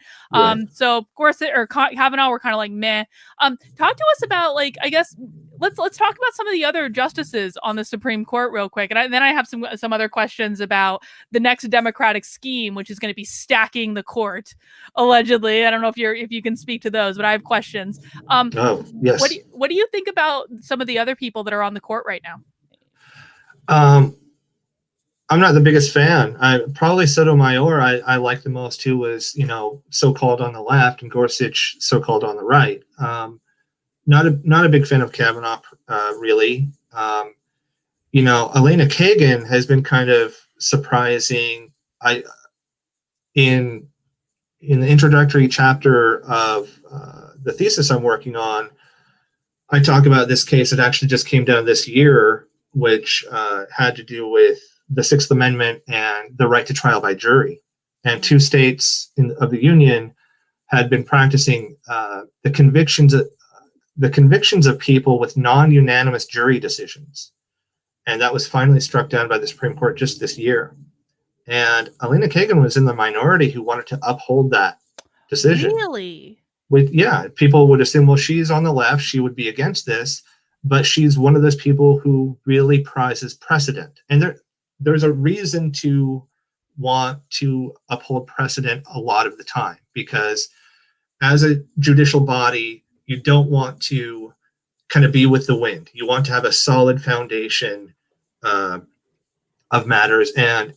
So of course, Kavanaugh were kind of like meh. Talk to us about, like, I guess let's talk about some of the other justices on the Supreme Court real quick, and then I have some other questions about the next Democratic scheme, which is going to be stacking the court, allegedly. I don't know if you can speak to those, but I have questions. Yes. What do you think about some of the other people that are on the court right now? I'm not the biggest fan. Probably Sotomayor I like the most, who was, so-called on the left, and Gorsuch so-called on the right. Not a big fan of Kavanaugh, really. Elena Kagan has been kind of surprising. In the introductory chapter of the thesis I'm working on, I talk about this case that actually just came down this year, which had to do with the Sixth Amendment and the right to trial by jury. And 2 states of the Union had been practicing the convictions of people with non-unanimous jury decisions. And that was finally struck down by the Supreme Court just this year. And Elena Kagan was in the minority who wanted to uphold that decision. Really? People would assume, well, she's on the left, she would be against this, but she's one of those people who really prizes precedent. And there's a reason to want to uphold precedent a lot of the time, because as a judicial body, you don't want to kind of be with the wind. You want to have a solid foundation of matters, and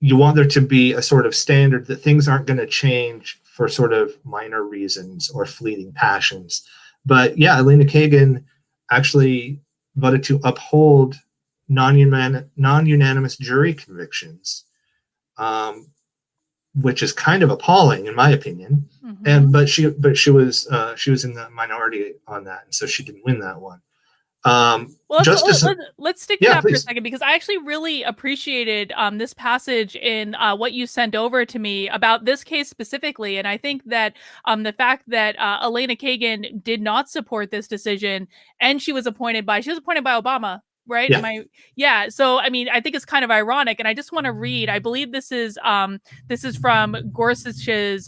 you want there to be a sort of standard that things aren't going to change for sort of minor reasons or fleeting passions. But yeah, Elena Kagan actually voted to uphold non-unanimous jury convictions, which is kind of appalling in my opinion. Mm-hmm. But she was in the minority on that, and so she didn't win that one. Let's stick to that for a second, because I actually really appreciated this passage in what you sent over to me about this case specifically. And I think that the fact that Elena Kagan did not support this decision, and she was appointed by Obama, right? Yeah. So, I mean, I think it's kind of ironic, and I just want to read, I believe this is from Gorsuch's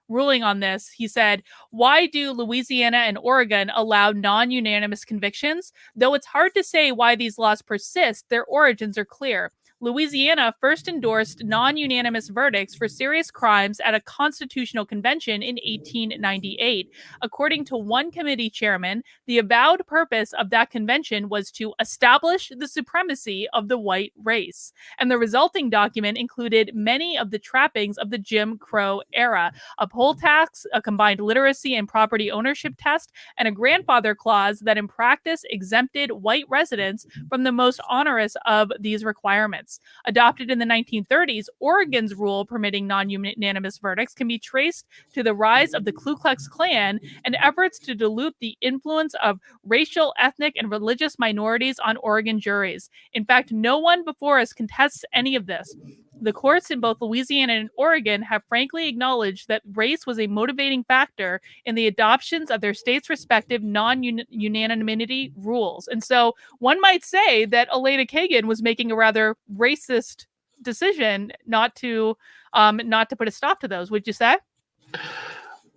ruling on this. He said, "Why do Louisiana and Oregon allow non-unanimous convictions? Though it's hard to say why these laws persist, their origins are clear. Louisiana first endorsed non-unanimous verdicts for serious crimes at a constitutional convention in 1898. According to one committee chairman, the avowed purpose of that convention was to establish the supremacy of the white race. And the resulting document included many of the trappings of the Jim Crow era: a poll tax, a combined literacy and property ownership test, and a grandfather clause that in practice exempted white residents from the most onerous of these requirements. Adopted in the 1930s, Oregon's rule permitting non-unanimous verdicts can be traced to the rise of the Ku Klux Klan and efforts to dilute the influence of racial, ethnic, and religious minorities on Oregon juries. In fact, no one before us contests any of this. The courts in both Louisiana and Oregon have frankly acknowledged that race was a motivating factor in the adoptions of their states' respective non-unanimity rules." And so one might say that Elena Kagan was making a rather racist decision not to put a stop to those. Would you say?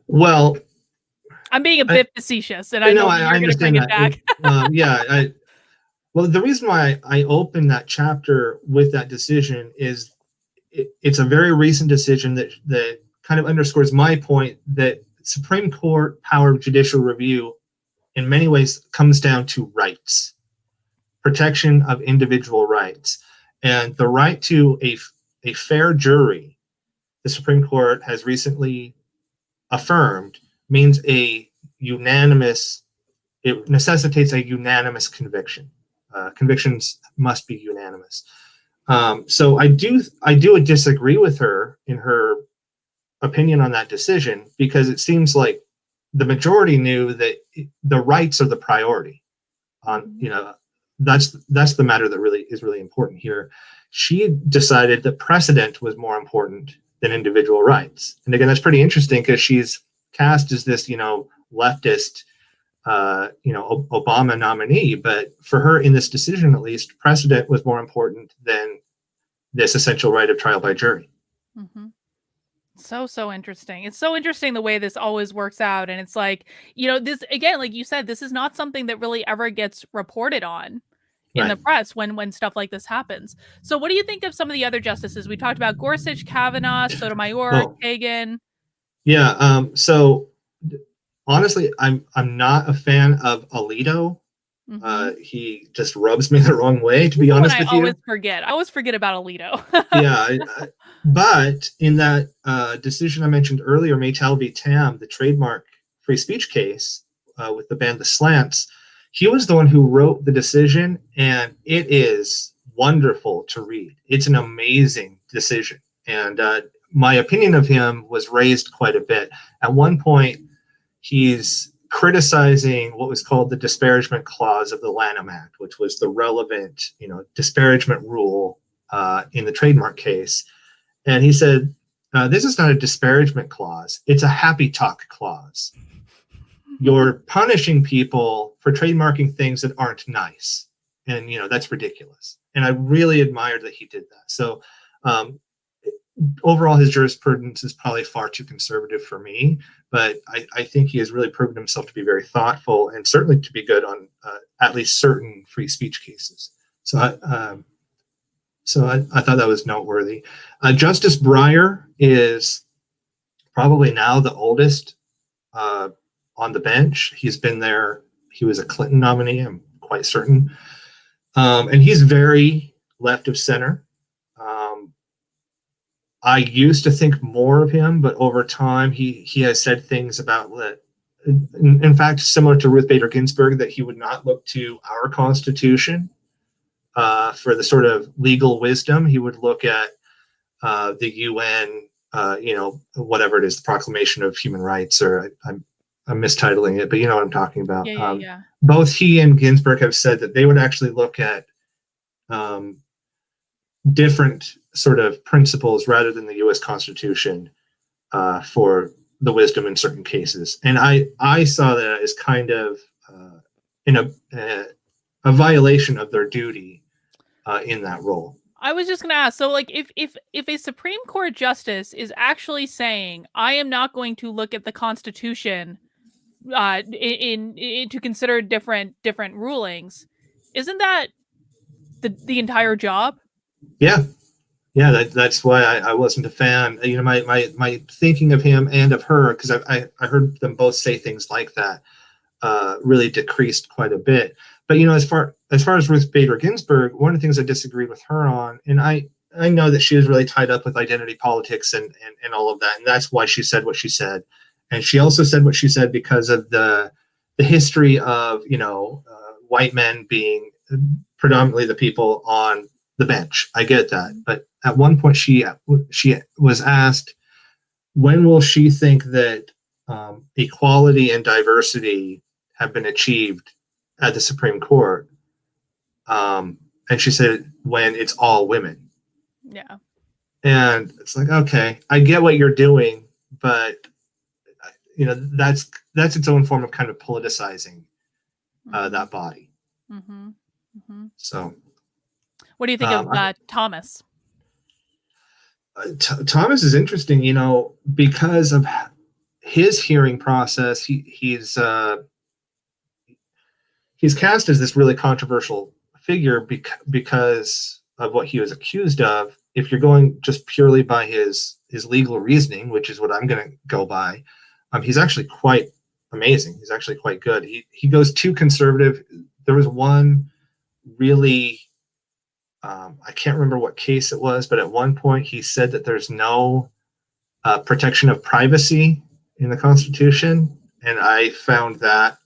Well, I'm being a bit facetious, and I know you're going to bring it back. Well, the reason why I opened that chapter with that decision is it's a very recent decision that kind of underscores my point that Supreme Court power of judicial review in many ways comes down to rights, protection of individual rights, and the right to a fair jury the Supreme Court has recently affirmed means it necessitates a unanimous conviction. Convictions must be unanimous. So I do disagree with her in her opinion on that decision, because it seems like the majority knew that the rights are the priority. That's the matter that really is really important here. She decided that precedent was more important than individual rights. And again, that's pretty interesting, because she's cast as this, leftist, Obama nominee. But for her, in this decision, at least, precedent was more important than this essential right of trial by jury. Mm-hmm. So interesting. It's so interesting the way this always works out. And it's like, this, again, like you said, this is not something that really ever gets reported on in the press when stuff like this happens. So what do you think of some of the other justices? We talked about Gorsuch, Kavanaugh, Sotomayor, Kagan. Yeah. So honestly, I'm not a fan of Alito. Mm-hmm. He just rubs me the wrong way, to be honest with you. I always forget about Alito. Yeah. But in that decision I mentioned earlier, Maytel v. Tam, the trademark free speech case with the band The Slants, he was the one who wrote the decision, and it is wonderful to read. It's an amazing decision. And my opinion of him was raised quite a bit. At one point, he's criticizing what was called the disparagement clause of the Lanham Act, which was the relevant, disparagement rule in the trademark case. And he said, this is not a disparagement clause. It's a happy talk clause. You're punishing people for trademarking things that aren't nice. And, that's ridiculous. And I really admired that he did that. So overall, his jurisprudence is probably far too conservative for me. But I think he has really proven himself to be very thoughtful, and certainly to be good on at least certain free speech cases. So I thought that was noteworthy. Justice Breyer is probably now the oldest on the bench. He's been there. He was a Clinton nominee, I'm quite certain. And he's very left of center. I used to think more of him, but over time he has said things about that. In fact, similar to Ruth Bader Ginsburg, that he would not look to our Constitution for the sort of legal wisdom. He would look at the UN, whatever it is, the Proclamation of Human Rights, or I'm mistitling it, but you know what I'm talking about. Yeah. Both he and Ginsburg have said that they would actually look at different sort of principles rather than the U.S. Constitution for the wisdom in certain cases. And I saw that as kind of in a violation of their duty in that role. I was just going to ask, so like if a Supreme Court justice is actually saying, I am not going to look at the Constitution to consider different rulings, isn't that the entire job? Yeah. That's why I wasn't a fan. My thinking of him and of her, because I heard them both say things like that, really decreased quite a bit. But as far as Ruth Bader Ginsburg, one of the things I disagreed with her on, and I know that she was really tied up with identity politics and all of that, and that's why she said what she said. And she also said what she said because of the history of white men being predominantly the people on the bench. I get that, but at one point she was asked, when will she think that equality and diversity have been achieved at the Supreme Court? And she said, when it's all women. Yeah. And it's like, okay, I get what you're doing, but that's its own form of kind of politicizing that body. Mm-hmm. Mm-hmm. So what do you think of Thomas? Thomas is interesting, because of his hearing process. He's cast as this really controversial figure because of what he was accused of. If you're going just purely by his legal reasoning, which is what I'm going to go by, he's actually quite amazing. He's actually quite good. He goes too conservative. There was one really, I can't remember what case it was, but at one point he said that there's no protection of privacy in the Constitution, and I found that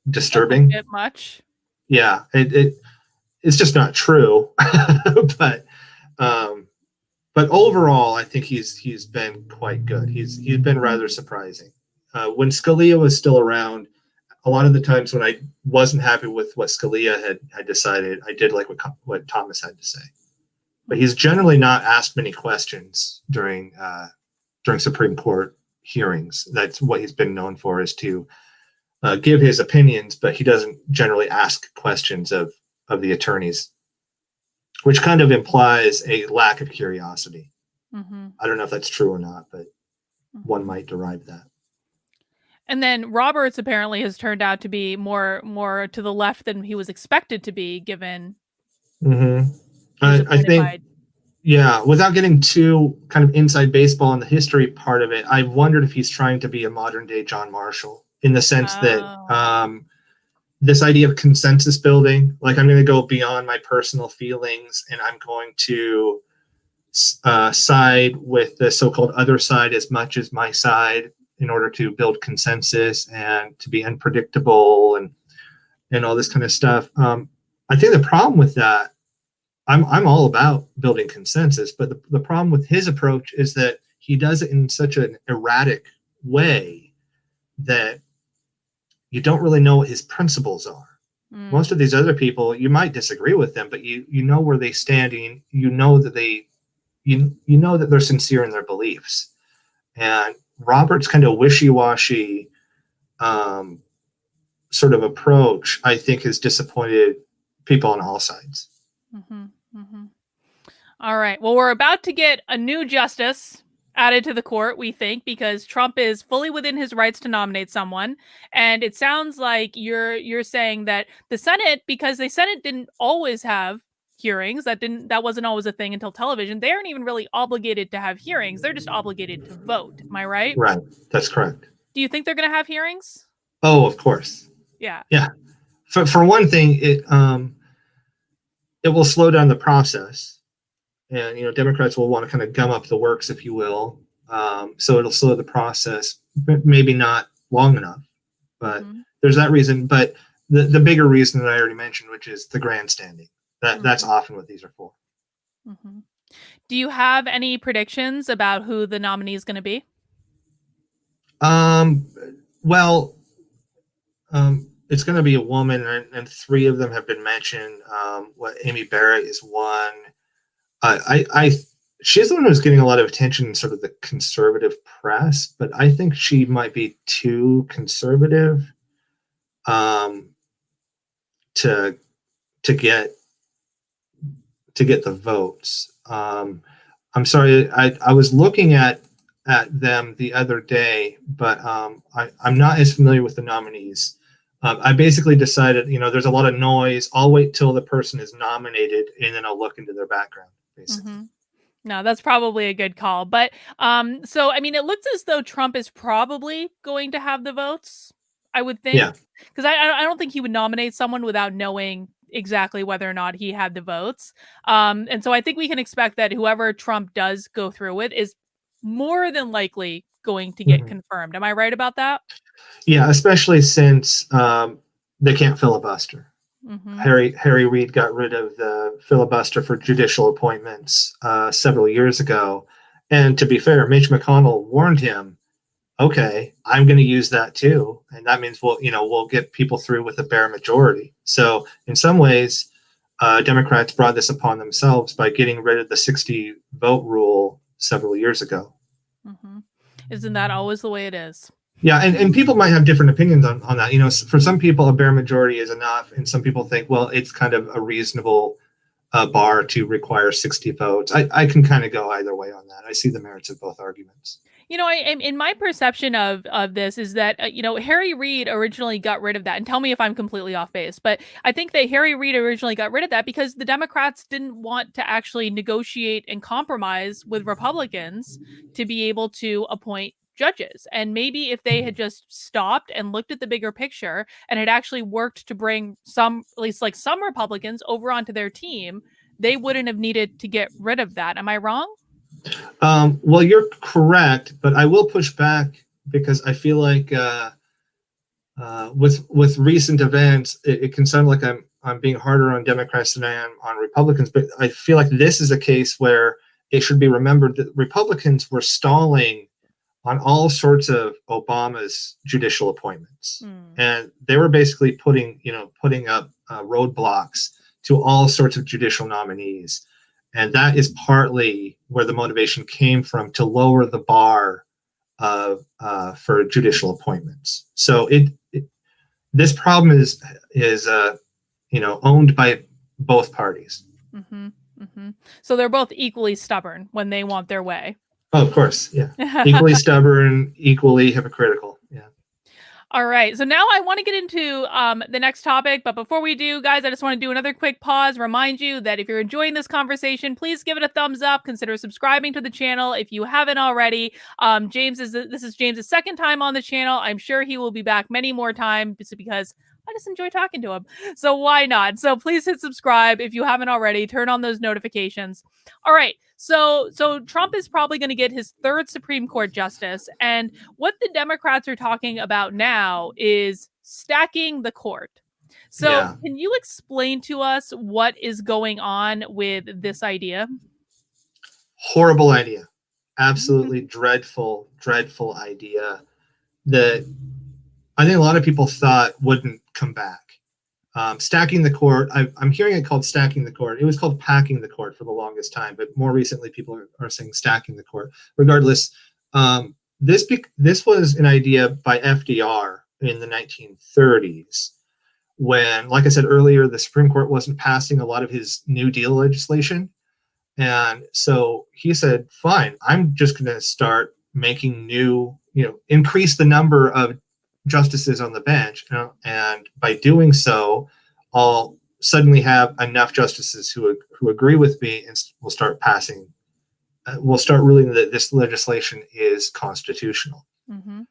disturbing. That's a bit much. Yeah, it's just not true. but but overall, I think he's been quite good. He's been rather surprising. When Scalia was still around, a lot of the times when I wasn't happy with what Scalia had decided, I did like what Thomas had to say. But he's generally not asked many questions during Supreme Court hearings. That's what he's been known for, is to give his opinions, but he doesn't generally ask questions of the attorneys, which kind of implies a lack of curiosity. Mm-hmm. I don't know if that's true or not, but one might derive that. And then Roberts apparently has turned out to be more to the left than he was expected to be, given. Mm-hmm. I think, yeah, without getting too kind of inside baseball on the history part of it, I wondered if he's trying to be a modern day John Marshall, in the sense that this idea of consensus building, like, I'm going to go beyond my personal feelings and I'm going to side with the so-called other side as much as my side in order to build consensus and to be unpredictable and all this kind of stuff. I think the problem with that, I'm all about building consensus, but the problem with his approach is that he does it in such an erratic way that you don't really know what his principles are. Most of these other people, you might disagree with them, but you know where they stand, and you know that they're sincere in their beliefs. And Robert's kind of wishy-washy sort of approach, I think, has disappointed people on all sides. Mm-hmm. Mm-hmm. All right. Well, we're about to get a new justice added to the court, we think, because Trump is fully within his rights to nominate someone. And it sounds like you're saying that the Senate, because the Senate didn't always have hearings, that wasn't always a thing until television, they aren't even really obligated to have hearings. They're just obligated to vote. Am I right? Right. That's correct. Do you think they're going to have hearings? Oh, of course. Yeah. Yeah. For one thing, it will slow down the process. And, Democrats will want to kind of gum up the works, if you will. So it'll slow the process, but maybe not long enough. But there's that reason. But the bigger reason that I already mentioned, which is the grandstanding. That's often what these are for. Mm-hmm. Do you have any predictions about who the nominee is going to be? Well, it's going to be a woman, and three of them have been mentioned. Amy Barrett is one. She's the one who's getting a lot of attention in sort of the conservative press, but I think she might be too conservative to get the votes. I'm sorry, I was looking at them the other day, but I'm not as familiar with the nominees. I basically decided, there's a lot of noise. I'll wait till the person is nominated, and then I'll look into their background, basically. Mm-hmm. No, that's probably a good call. But so, I mean, it looks as though Trump is probably going to have the votes, I would think. Yeah. Because I don't think he would nominate someone without knowing exactly whether or not he had the votes. And so I think we can expect that whoever Trump does go through with is more than likely going to get confirmed. Am I right about that? Yeah, especially since they can't filibuster. Harry Reid got rid of the filibuster for judicial appointments several years ago. And to be fair, Mitch McConnell warned him, okay, I'm going to use that too. And that means we'll get people through with a bare majority. So in some ways, Democrats brought this upon themselves by getting rid of the 60 vote rule several years ago. Isn't that always the way it is? Yeah, and people might have different opinions on that. For some people, a bare majority is enough, and some people think, well, it's kind of a reasonable bar to require 60 votes. I can kind of go either way on that. I see the merits of both arguments. In my perception of this is that, Harry Reid originally got rid of that. And tell me if I'm completely off base. But I think that Harry Reid originally got rid of that because the Democrats didn't want to actually negotiate and compromise with Republicans to be able to appoint judges. And maybe if they had just stopped and looked at the bigger picture and had actually worked to bring at least some Republicans over onto their team, they wouldn't have needed to get rid of that. Am I wrong? Well, you're correct, but I will push back because I feel like with recent events, it can sound like I'm being harder on Democrats than I am on Republicans. But I feel like this is a case where it should be remembered that Republicans were stalling on all sorts of Obama's judicial appointments, and they were basically putting up roadblocks to all sorts of judicial nominees, and that is partly where the motivation came from to lower the bar of for judicial appointments. So this problem is owned by both parties. Mm-hmm. Mm-hmm. So they're both equally stubborn when they want their way. Oh, of course, yeah. Equally stubborn, equally hypocritical. Yeah. All right. So now I want to get into the next topic. But before we do, guys, I just want to do another quick pause. Remind you that if you're enjoying this conversation, please give it a thumbs up. Consider subscribing to the channel if you haven't already. This is James's second time on the channel. I'm sure he will be back many more times because I just enjoy talking to him. So why not? So please hit subscribe if you haven't already. Turn on those notifications. All right. So Trump is probably going to get his third Supreme Court justice. And what the Democrats are talking about now is stacking the court. So Yeah. Can you explain to us what is going on with this idea? Horrible idea. Absolutely dreadful idea that I think a lot of people thought wouldn't come back. Stacking the court, I'm hearing it called stacking the court. It was called packing the court for the longest time, but more recently people are saying stacking the court. Regardless, this was an idea by FDR in the 1930s when, like I said earlier, the Supreme Court wasn't passing a lot of his New Deal legislation. And so he said, fine, I'm just going to start making increase the number of justices on the bench, and by doing so, I'll suddenly have enough justices who agree with me, and we'll start passing. We'll start ruling that this legislation is constitutional. Mm-hmm.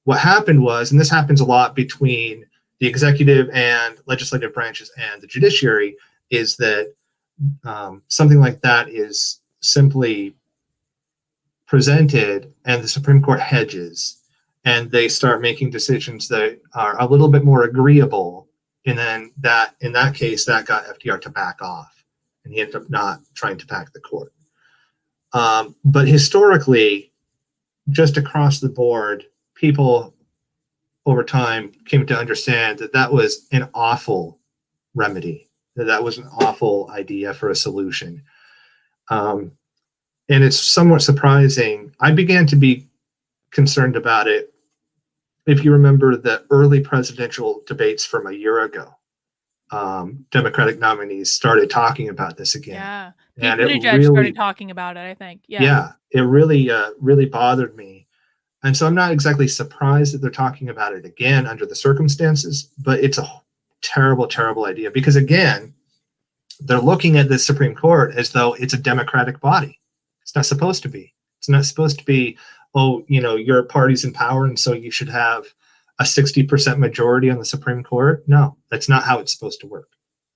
What happened was, and this happens a lot between the executive and legislative branches and the judiciary, is that something like that is simply presented, and the Supreme Court hedges. And they start making decisions that are a little bit more agreeable. And then in that case, that got FDR to back off. And he ended up not trying to pack the court. But historically, just across the board, people over time came to understand that was an awful remedy, that was an awful idea for a solution. And it's somewhat surprising. I began to be concerned about it if you remember the early presidential debates from a year ago. Democratic nominees started talking about this again. Yeah, and Pete Buttigieg started talking about it, I think. Yeah, it really bothered me. And so I'm not exactly surprised that they're talking about it again under the circumstances, but it's a terrible, terrible idea because, again, they're looking at the Supreme Court as though it's a democratic body. It's not supposed to be. It's not supposed to be, your party's in power, and so you should have a 60% majority on the Supreme Court. No, that's not how it's supposed to work.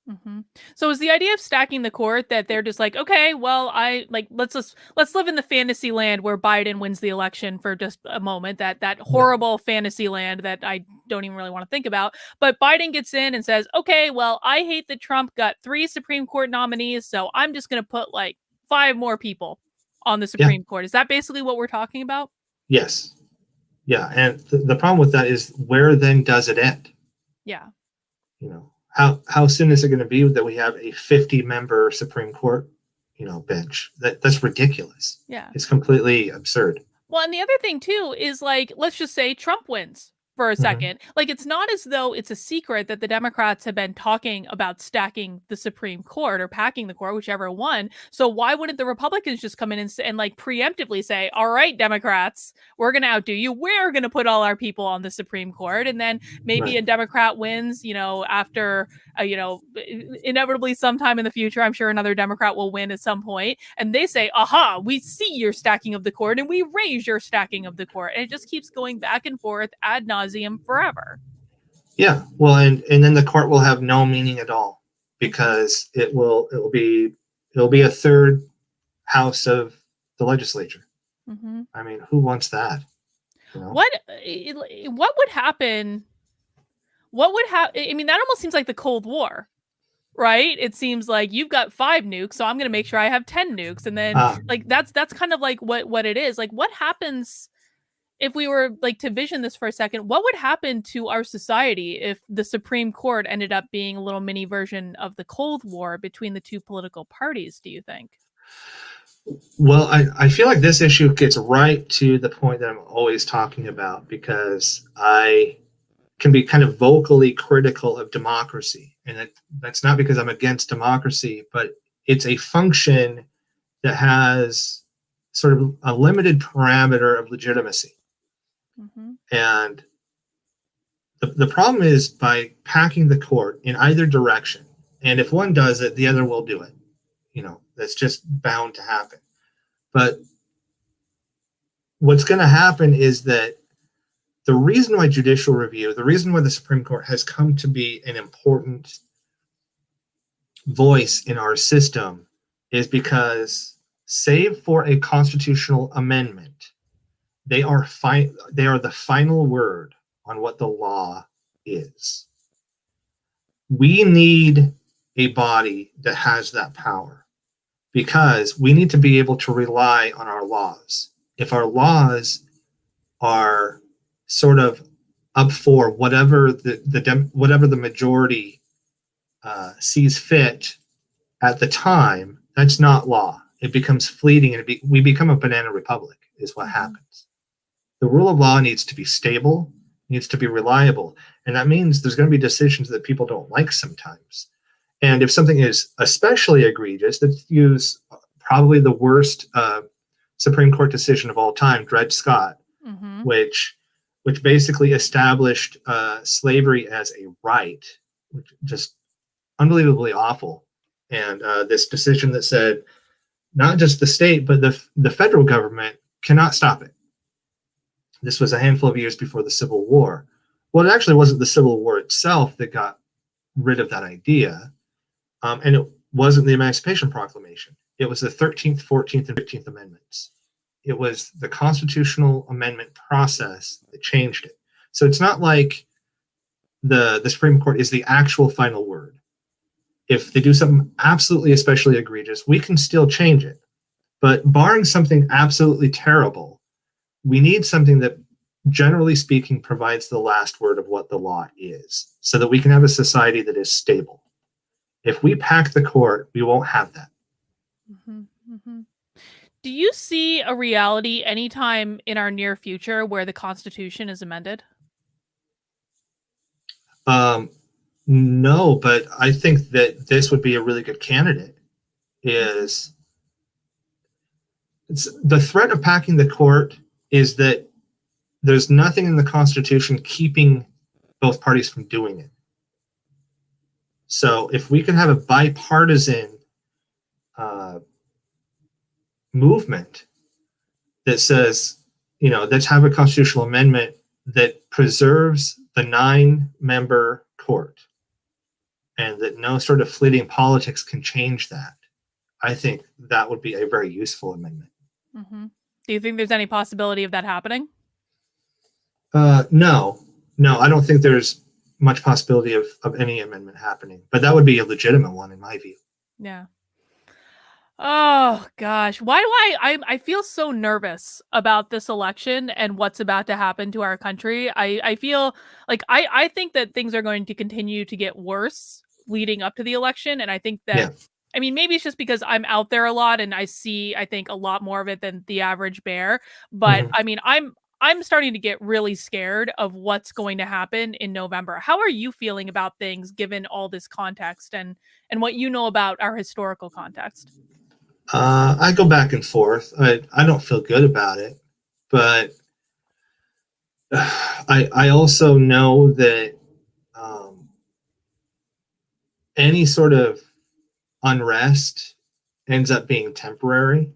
Mm-hmm. So is the idea of stacking the court that they're just like, okay, well, let's live in the fantasy land where Biden wins the election for just a moment, that horrible fantasy land that I don't even really want to think about. But Biden gets in and says, okay, well, I hate that Trump got 3 Supreme Court nominees, so I'm just going to put 5 more people on the Supreme Court. Is that basically what we're talking about? Yes. Yeah. And the problem with that is, where then does it end? Yeah. How soon is it going to be that we have a 50-member Supreme Court, bench? That's ridiculous. Yeah. It's completely absurd. Well, and the other thing too is let's just say Trump wins for a second. Mm-hmm. It's not as though it's a secret that the Democrats have been talking about stacking the Supreme Court or packing the court, whichever one. So why wouldn't the Republicans just come in and preemptively say, all right, Democrats, we're going to outdo you. We're going to put all our people on the Supreme Court. And then maybe a Democrat wins, after, inevitably sometime in the future, I'm sure another Democrat will win at some point. And they say, aha, we see your stacking of the court and we raise your stacking of the court. And it just keeps going back and forth ad nauseum forever. Yeah, well, and then the court will have no meaning at all, because it will be a third house of the legislature. Mm-hmm. I mean, who wants that? You know? What would happen? What would happen? I mean, that almost seems like the Cold War, right? It seems like you've got 5 nukes, so I'm going to make sure I have 10 nukes, and then like that's kind of like what it is. Like, what happens if we were like to vision this for a second? What would happen to our society if the Supreme Court ended up being a little mini version of the Cold War between the two political parties? Do you think? Well, I feel like this issue gets right to the point that I'm always talking about, because I can be kind of vocally critical of democracy. And that's not because I'm against democracy, but it's a function that has sort of a limited parameter of legitimacy. Mm-hmm. And the problem is by packing the court in either direction. And if one does it, the other will do it. You know, that's just bound to happen. But what's going to happen is that the reason why judicial review, the reason why the Supreme Court has come to be an important voice in our system is because, save for a constitutional amendment, they are the final word on what the law is. We need a body that has that power, because we need to be able to rely on our laws. If our laws are sort of up for whatever the majority sees fit at the time, that's not law. It becomes fleeting, and we become a banana republic is what happens. The rule of law needs to be stable, needs to be reliable, and that means there's going to be decisions that people don't like sometimes. And if something is especially egregious, let's use probably the worst Supreme Court decision of all time, Dred Scott, Mm-hmm. which basically established slavery as a right, which just unbelievably awful. And this decision that said not just the state, but the federal government cannot stop it. This was a handful of years before the Civil War. Well, it actually wasn't the Civil War itself that got rid of that idea. And it wasn't the Emancipation Proclamation. It was the 13th, 14th, and 15th Amendments. It was the constitutional amendment process that changed it. So it's not like the Supreme Court is the actual final word. If they do something absolutely especially egregious, we can still change it. But barring something absolutely terrible, we need something that, generally speaking, provides the last word of what the law is, so that we can have a society that is stable. If we pack the court, we won't have that. Mm-hmm. Mm-hmm. Do you see a reality anytime in our near future where the Constitution is amended? No, but I think that this would be a really good candidate. It's the threat of packing the court is that there's nothing in the Constitution keeping both parties from doing it. So if we can have a bipartisan movement that says, you know, let's have a constitutional amendment that preserves the 9-member court, and that no sort of fleeting politics can change that, I think that would be a very useful amendment. Mm-hmm. Do you think there's any possibility of that happening? No, I don't think there's much possibility of any amendment happening, but that would be a legitimate one in my view. Yeah. Oh gosh, why do I feel so nervous about this election and what's about to happen to our country? I feel like I think that things are going to continue to get worse leading up to the election, and I think that Yeah. I mean, maybe it's just because I'm out there a lot and I see, I think, a lot more of it than the average bear. But I mean, I'm starting to get really scared of what's going to happen in November. How are you feeling about things given all this context and what you know about our historical context? I go back and forth. I don't feel good about it, but I also know that any sort of unrest ends up being temporary.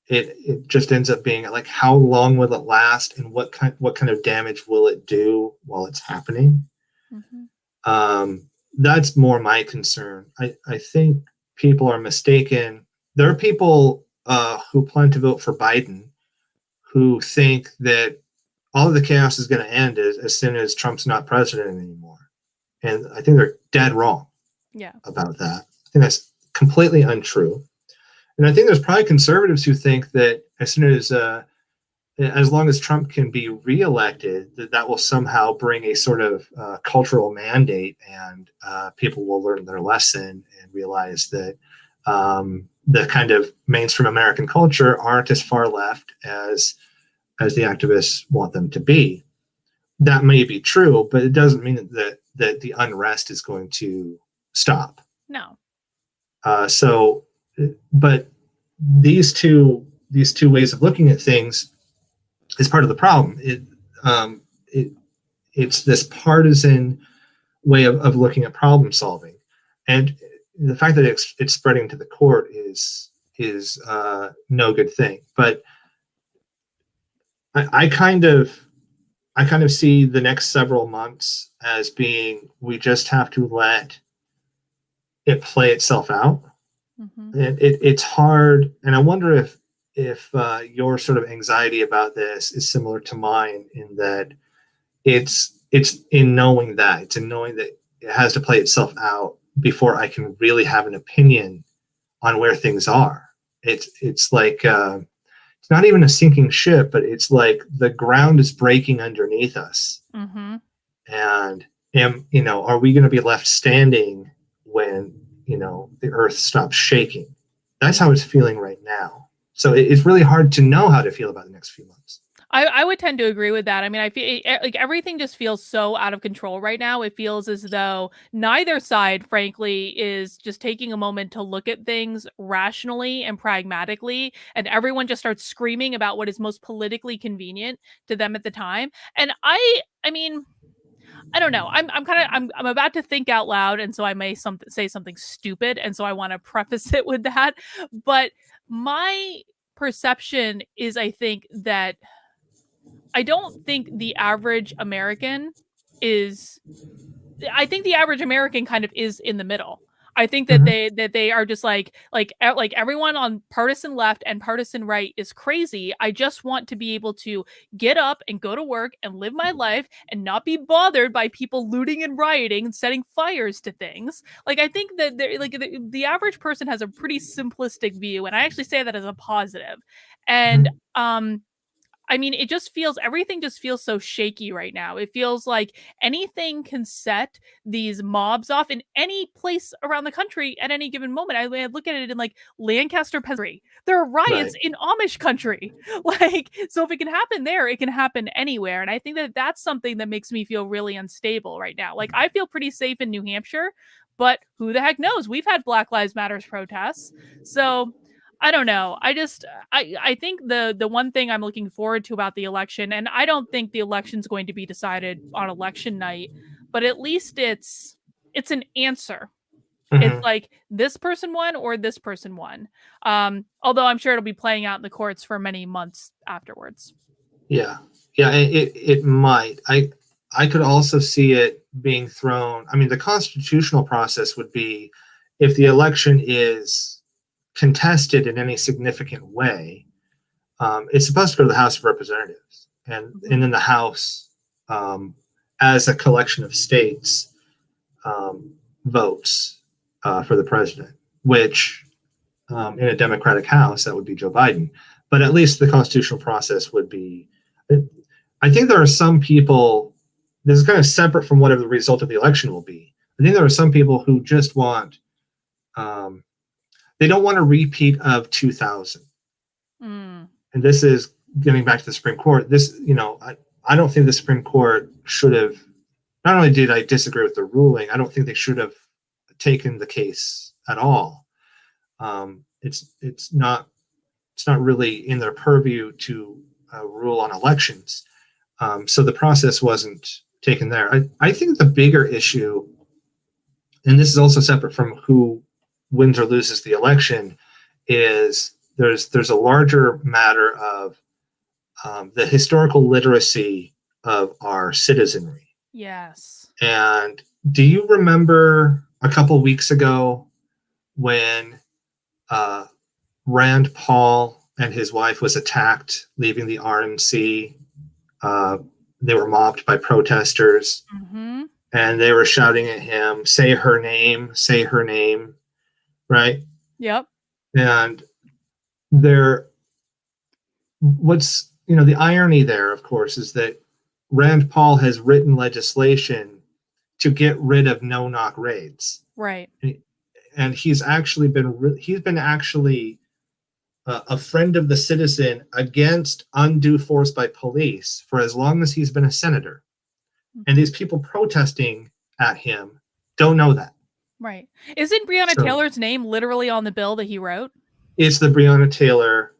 It just ends up being like, how long will it last, and what kind of damage will it do while it's happening? Mm-hmm. That's more my concern. I think people are mistaken. There are people who plan to vote for Biden who think that all of the chaos is going to end as soon as Trump's not president anymore. And I think they're dead wrong about that. I think that's completely untrue. And I think there's probably conservatives who think that as long as Trump can be reelected, that will somehow bring a sort of cultural mandate, and people will learn their lesson and realize that the kind of mainstream American culture aren't as far left as the activists want them to be. That may be true, but it doesn't mean that the unrest is going to stop. No. But these two ways of looking at things is part of the problem. It's this partisan way of looking at problem solving, and the fact that it's spreading to the court is no good thing. But I kind of see the next several months as being, we just have to let it play itself out. Mm-hmm. And it's hard, and I wonder if your sort of anxiety about this is similar to mine, in that it's in knowing that it has to play itself out before I can really have an opinion on where things are. It's like it's not even a sinking ship, but it's like the ground is breaking underneath us. Mm-hmm. And are we going to be left standing when the earth stops shaking? That's how it's feeling right now. So it's really hard to know how to feel about the next few months. I would tend to agree with that. I mean, I feel like everything just feels so out of control right now. It feels as though neither side, frankly, is just taking a moment to look at things rationally and pragmatically, and everyone just starts screaming about what is most politically convenient to them at the time. And I mean, I don't know. I'm about to think out loud, and so I may say something stupid, and so I want to preface it with that. But my perception is, I think that I don't think the average American I think the average American kind of is in the middle. I think that they are just like everyone on partisan left and partisan right is crazy. I just want to be able to get up and go to work and live my life and not be bothered by people looting and rioting and setting fires to things. Like, I think that the average person has a pretty simplistic view, and I actually say that as a positive. And I mean, everything just feels so shaky right now. It feels like anything can set these mobs off in any place around the country at any given moment. I look at it in like Lancaster, Pennsylvania. There are riots in Amish country. So if it can happen there, it can happen anywhere. And I think that that's something that makes me feel really unstable right now. Like, I feel pretty safe in New Hampshire, but who the heck knows? We've had Black Lives Matters protests. So I don't know. I think the one thing I'm looking forward to about the election, and I don't think the election's going to be decided on election night, but at least it's an answer. Mm-hmm. It's like, this person won or this person won. Although I'm sure it'll be playing out in the courts for many months afterwards. Yeah, it might. I could also see it being thrown. I mean, the constitutional process would be, if the election is contested in any significant way, it's supposed to go to the House of Representatives, and then the House, as a collection of states, votes for the president, which in a Democratic House, that would be Joe Biden. But at least the constitutional process would be, I think there are some people, this is kind of separate from whatever the result of the election will be. I think there are some people who just want, they don't want a repeat of 2000. And this is getting back to the Supreme Court. I don't think the Supreme Court should have, not only did I disagree with the ruling, I don't think they should have taken the case at all. It's not really in their purview to rule on elections. So the process wasn't taken there. I think the bigger issue, and this is also separate from who wins or loses the election, is there's a larger matter of the historical literacy of our citizenry. Yes. And do you remember a couple weeks ago when Rand Paul and his wife was attacked leaving the RNC. They were mobbed by protesters, Mm-hmm. and they were shouting at him, say her name, right? Yep. And the irony there, of course, is that Rand Paul has written legislation to get rid of no-knock raids. Right. And he's been actually a friend of the citizen against undue force by police for as long as he's been a senator. And these people protesting at him don't know that. Right. Isn't Breonna Taylor's name literally on the bill that he wrote? It's the Breonna Taylor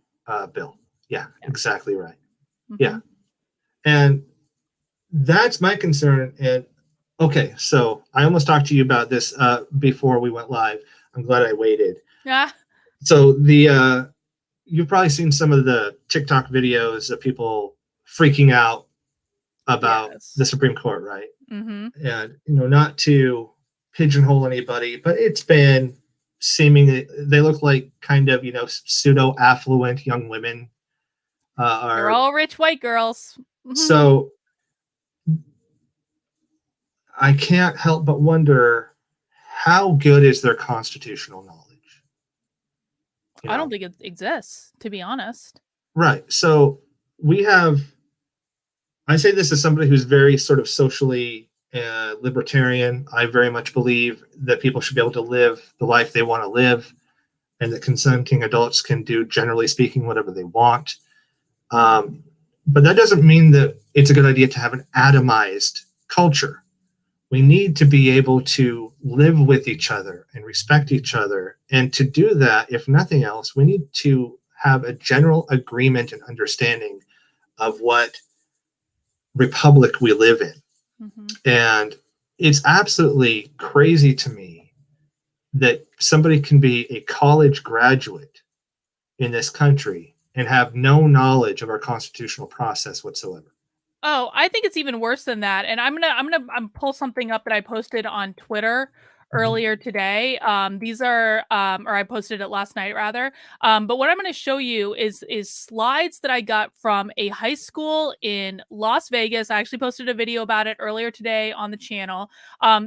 bill. Yeah, exactly right. Mm-hmm. Yeah. And that's my concern. And okay, so I almost talked to you about this before we went live. I'm glad I waited. Yeah. So you've probably seen some of the TikTok videos of people freaking out about the Supreme Court, right? Mm-hmm. And not to pigeonhole anybody, but it's been seemingly, they look like kind of pseudo affluent young women. They're all rich white girls. So I can't help but wonder, how good is their constitutional knowledge? I don't think it exists, to be honest. Right. So I say this as somebody who's very sort of socially libertarian. I very much believe that people should be able to live the life they want to live, and that consenting adults can do, generally speaking, whatever they want. But that doesn't mean that it's a good idea to have an atomized culture. We need to be able to live with each other and respect each other. And to do that, if nothing else, we need to have a general agreement and understanding of what republic we live in. Mm-hmm. And it's absolutely crazy to me that somebody can be a college graduate in this country and have no knowledge of our constitutional process whatsoever. Oh, I think it's even worse than that. And I'm gonna pull something up that I posted on Twitter earlier today. These are or I posted it last night rather. But what I'm going to show you is slides that I got from a high school in Las Vegas. I actually posted a video about it earlier today on the channel.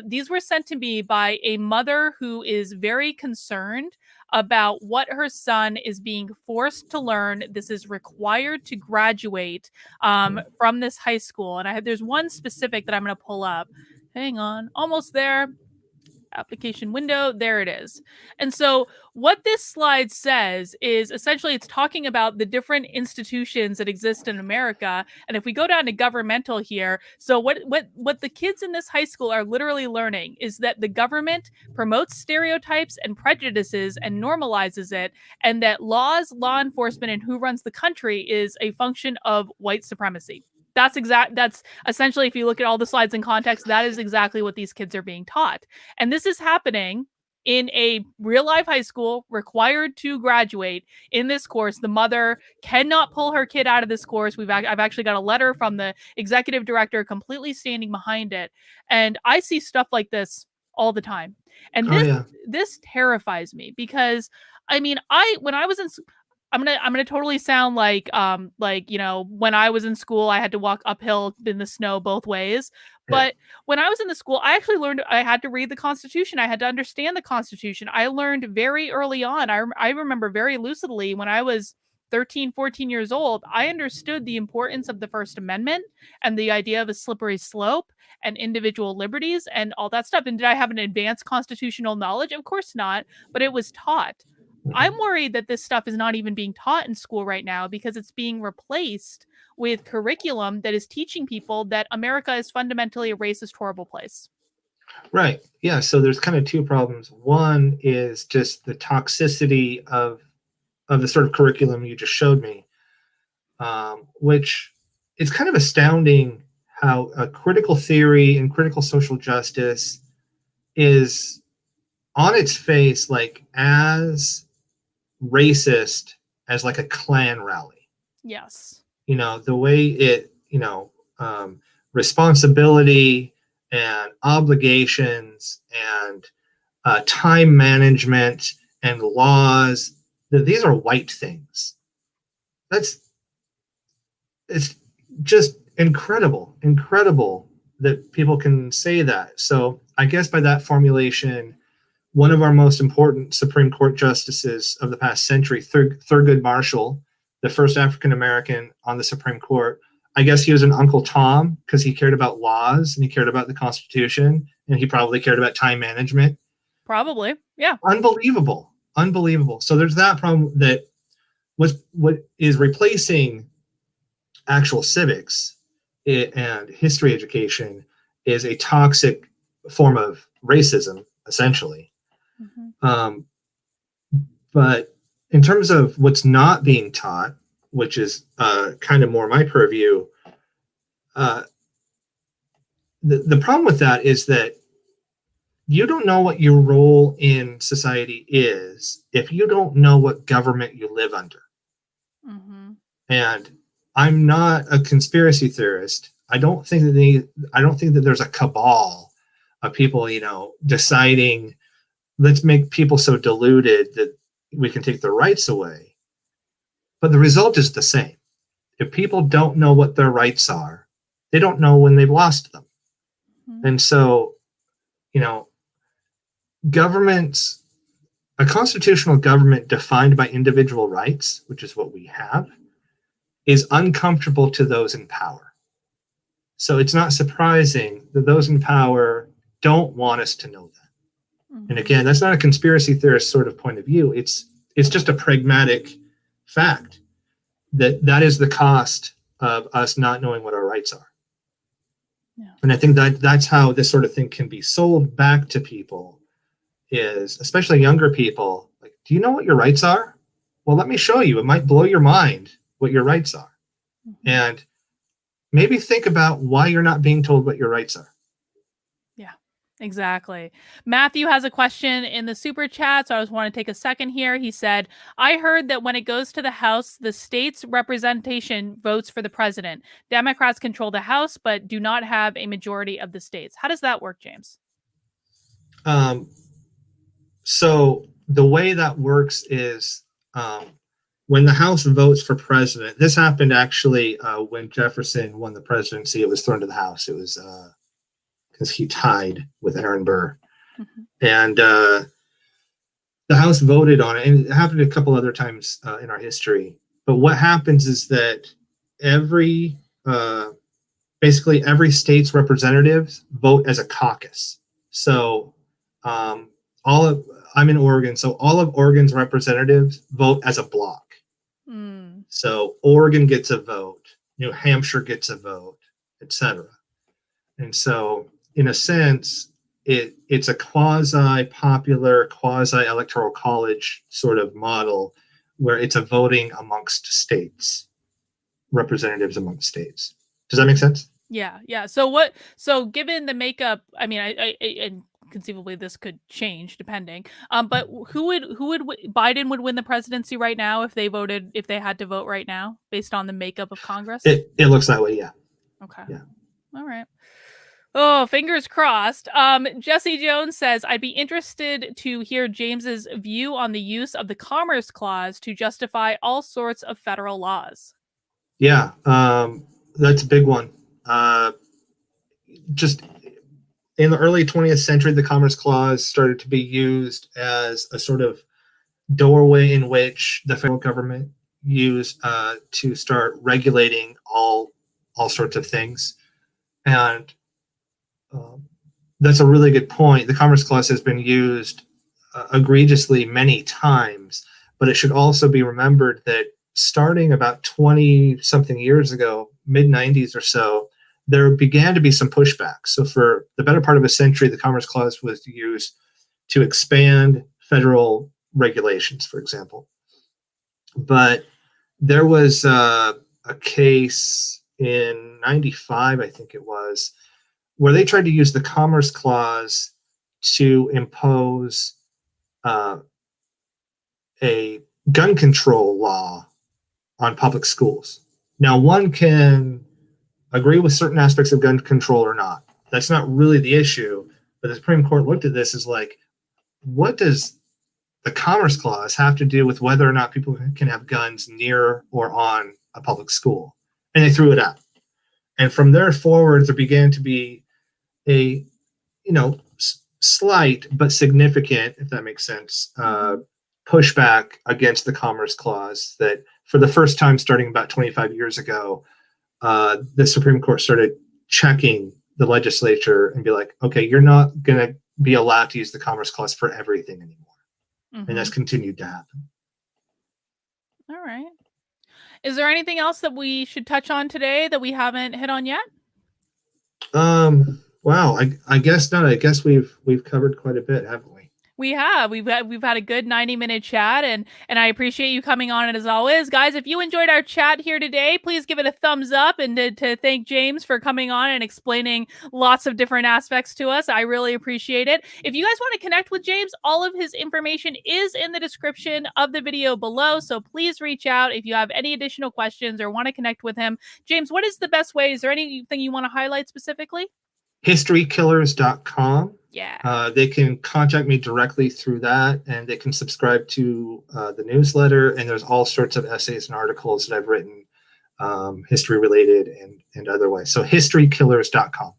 These were sent to me by a mother who is very concerned about what her son is being forced to learn. This is required to graduate from this high school. And there's one specific that I'm going to pull up. Hang on, almost there. Application window, there it is. And so what this slide says is essentially it's talking about the different institutions that exist in America. And if we go down to governmental here, so what the kids in this high school are literally learning is that the government promotes stereotypes and prejudices and normalizes it, and that law enforcement, and who runs the country is a function of white supremacy. That's essentially, if you look at all the slides in context, that is exactly what these kids are being taught. And this is happening in a real life high school, required to graduate in this course. The mother cannot pull her kid out of this course. I've actually got a letter from the executive director completely standing behind it. And I see stuff like this all the time. And this terrifies me because, I mean, when I was in, I'm gonna totally sound like when I was in school, I had to walk uphill in the snow both ways. But when I was in the school, I actually learned I had to read the Constitution. I had to understand the Constitution. I learned very early on. I remember very lucidly when I was 13, 14 years old, I understood the importance of the First Amendment and the idea of a slippery slope and individual liberties and all that stuff. And did I have an advanced constitutional knowledge? Of course not, but it was taught. I'm worried that this stuff is not even being taught in school right now because it's being replaced with curriculum that is teaching people that America is fundamentally a racist, horrible place. Right. Yeah. So there's kind of two problems. One is just the toxicity of the sort of curriculum you just showed me, which it's kind of astounding how critical theory and critical social justice is on its face like as racist as like a Klan rally. Yes. The way it, responsibility and obligations and time management and laws, that these are white things. It's just incredible that people can say that. So I guess by that formulation, one of our most important Supreme Court justices of the past century, Thurgood Marshall, the first African American on the Supreme Court, I guess he was an Uncle Tom because he cared about laws and he cared about the Constitution and he probably cared about time management. Probably, yeah. Unbelievable. So there's that problem that what is replacing actual civics and history education is a toxic form of racism, essentially. Mm-hmm. But in terms of what's not being taught, which is kind of more my purview, the problem with that is that you don't know what your role in society is if you don't know what government you live under. Mm-hmm. And I'm not a conspiracy theorist. I don't think that there's a cabal of people, deciding, let's make people so deluded that we can take their rights away. But the result is the same. If people don't know what their rights are, they don't know when they've lost them. Mm-hmm. And so, governments, a constitutional government defined by individual rights, which is what we have, is uncomfortable to those in power. So it's not surprising that those in power don't want us to know that. Mm-hmm. And again, that's not a conspiracy theorist sort of point of view. It's just a pragmatic fact that is the cost of us not knowing what our rights are. Yeah. And I think that's how this sort of thing can be sold back to people, is especially younger people, like, do you know what your rights are? Well, let me show you. It might blow your mind what your rights are. Mm-hmm. And maybe think about why you're not being told what your rights are. Yeah, exactly. Matthew has a question in the super chat, so I just want to take a second here. He said, I heard that when it goes to the House, the state's representation votes for the president. Democrats control the House, but do not have a majority of the states. How does that work, James? So the way that works is when the House votes for president, this happened actually when Jefferson won the presidency, it was thrown to the House. It was because he tied with Aaron Burr. Mm-hmm. And the House voted on it, and it happened a couple other times in our history. But what happens is that basically every state's representatives vote as a caucus. So I'm in Oregon, so all of Oregon's representatives vote as a block. Mm. So Oregon gets a vote, New Hampshire gets a vote, etc. And so, in a sense, it's a quasi-popular, quasi-electoral college sort of model where it's a voting amongst states, representatives amongst states. Does that make sense? Yeah. So given the makeup, I mean, I conceivably this could change depending. But Biden would win the presidency right now if they had to vote right now based on the makeup of Congress? It looks that way, yeah. Okay. Yeah. All right. Oh, fingers crossed. Jesse Jones says, I'd be interested to hear James's view on the use of the Commerce Clause to justify all sorts of federal laws. Yeah, that's a big one. Just in the early 20th century, the Commerce Clause started to be used as a sort of doorway in which the federal government used to start regulating all sorts of things. And that's a really good point. The Commerce Clause has been used egregiously many times, but it should also be remembered that starting about 20-something years ago, mid-90s or so, there began to be some pushback. So for the better part of a century, the Commerce Clause was used to expand federal regulations, for example. But there was a case in 95, I think it was, where they tried to use the Commerce Clause to impose a gun control law on public schools. Now, one can agree with certain aspects of gun control or not. That's not really the issue. But the Supreme Court looked at this as like, what does the Commerce Clause have to do with whether or not people can have guns near or on a public school. And they threw it out. And from there forward, there began to be a, slight but significant, if that makes sense, pushback against the Commerce Clause that for the first time starting about 25 years ago, the Supreme Court started checking the legislature and be like, okay, you're not going to be allowed to use the Commerce Clause for everything anymore. And that's continued to happen. All right. Is there anything else that we should touch on today that we haven't hit on yet? Wow, I guess not. I guess we've covered quite a bit, haven't we? We have. We've had a good 90-minute chat, and I appreciate you coming on. And as always, guys, if you enjoyed our chat here today, please give it a thumbs up, and to thank James for coming on and explaining lots of different aspects to us. I really appreciate it. If you guys want to connect with James, all of his information is in the description of the video below, so please reach out if you have any additional questions or want to connect with him. James, what is the best way? Is there anything you want to highlight specifically? Historykillers.com. Yeah. They can contact me directly through that, and they can subscribe to the newsletter. And there's all sorts of essays and articles that I've written, history related and otherwise. So historykillers.com.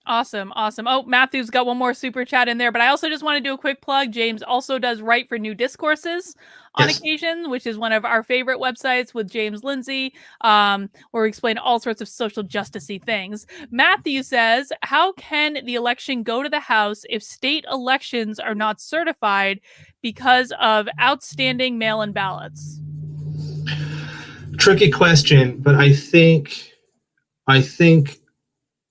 Awesome. Oh, Matthew's got one more super chat in there, but I also just want to do a quick plug. James also does write for New Discourses on occasion, which is one of our favorite websites with James Lindsay, where we explain all sorts of social justice-y things. Matthew says, how can the election go to the House if state elections are not certified because of outstanding mail-in ballots? Tricky question, but I think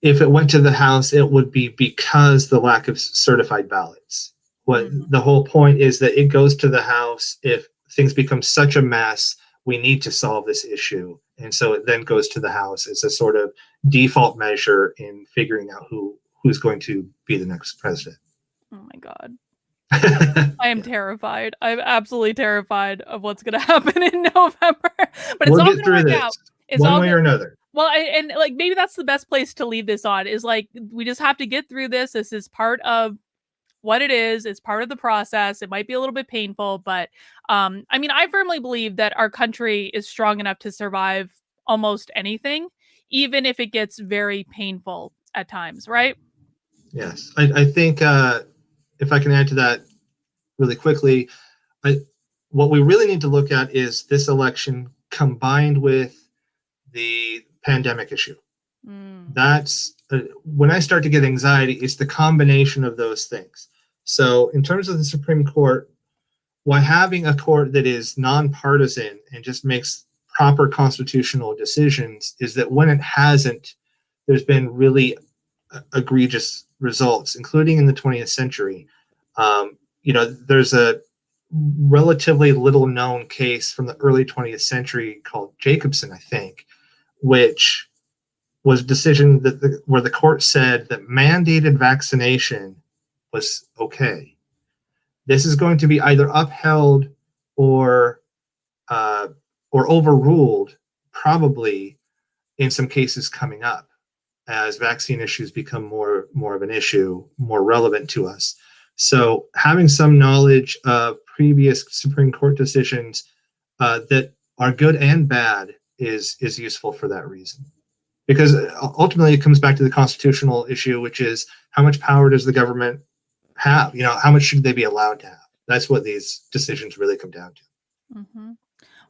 if it went to the House, it would be because the lack of certified ballots. The whole point is that it goes to the House if things become such a mess, we need to solve this issue. And so it then goes to the House as a sort of default measure in figuring out who's going to be the next president. Oh my God. I am terrified. I'm absolutely terrified of what's going to happen in November. But it's all going to work out. It's one way or another. Well, and like maybe that's the best place to leave this on is like we just have to get through this. This is part of what it is. It's part of the process. It might be a little bit painful, but I mean, I firmly believe that our country is strong enough to survive almost anything, even if it gets very painful at times, right? Yes, I think if I can add to that really quickly, what we really need to look at is this election combined with the pandemic issue. That's when I start to get anxiety, it's the combination of those things. So in terms of the Supreme Court, why having a court that is nonpartisan and just makes proper constitutional decisions is that when it hasn't, there's been really egregious results, including in the 20th century. There's a relatively little known case from the early 20th century called Jacobson, I think, which was a decision that where the court said that mandated vaccination was okay. This is going to be either upheld or overruled, probably in some cases coming up, as vaccine issues become more of an issue, more relevant to us. So having some knowledge of previous Supreme Court decisions that are good and bad is useful for that reason. Because ultimately it comes back to the constitutional issue, which is how much power does the government have? How much should they be allowed to have? That's what these decisions really come down to. Mm-hmm.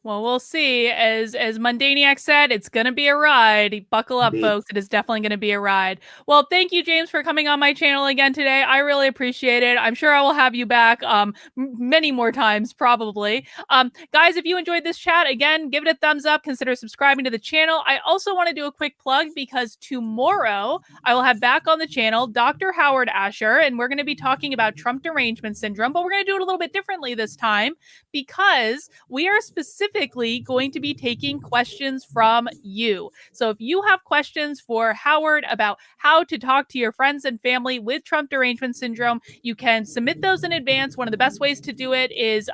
Well, we'll see. As Mundaniac said, it's going to be a ride. Buckle up, folks. It is definitely going to be a ride. Well, thank you, James, for coming on my channel again today. I really appreciate it. I'm sure I will have you back many more times, probably. Guys, if you enjoyed this chat, again, give it a thumbs up. Consider subscribing to the channel. I also want to do a quick plug because tomorrow I will have back on the channel Dr. Howard Asher, and we're going to be talking about Trump derangement syndrome, but we're going to do it a little bit differently this time because we are specifically specifically going to be taking questions from you. So if you have questions for Howard about how to talk to your friends and family with Trump derangement syndrome, you can submit those in advance. One of the best ways to do it is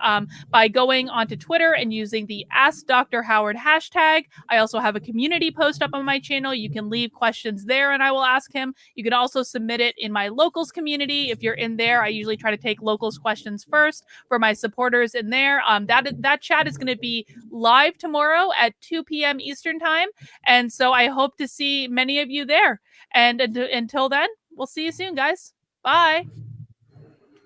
by going onto Twitter and using the Ask Dr. Howard hashtag. I also have a community post up on my channel. You can leave questions there and I will ask him. You can also submit it in my locals community. If you're in there, I usually try to take locals questions first for my supporters in there. That chat is going to be live tomorrow at 2 p.m. Eastern time. And so I hope to see many of you there. And until then, we'll see you soon, guys. Bye.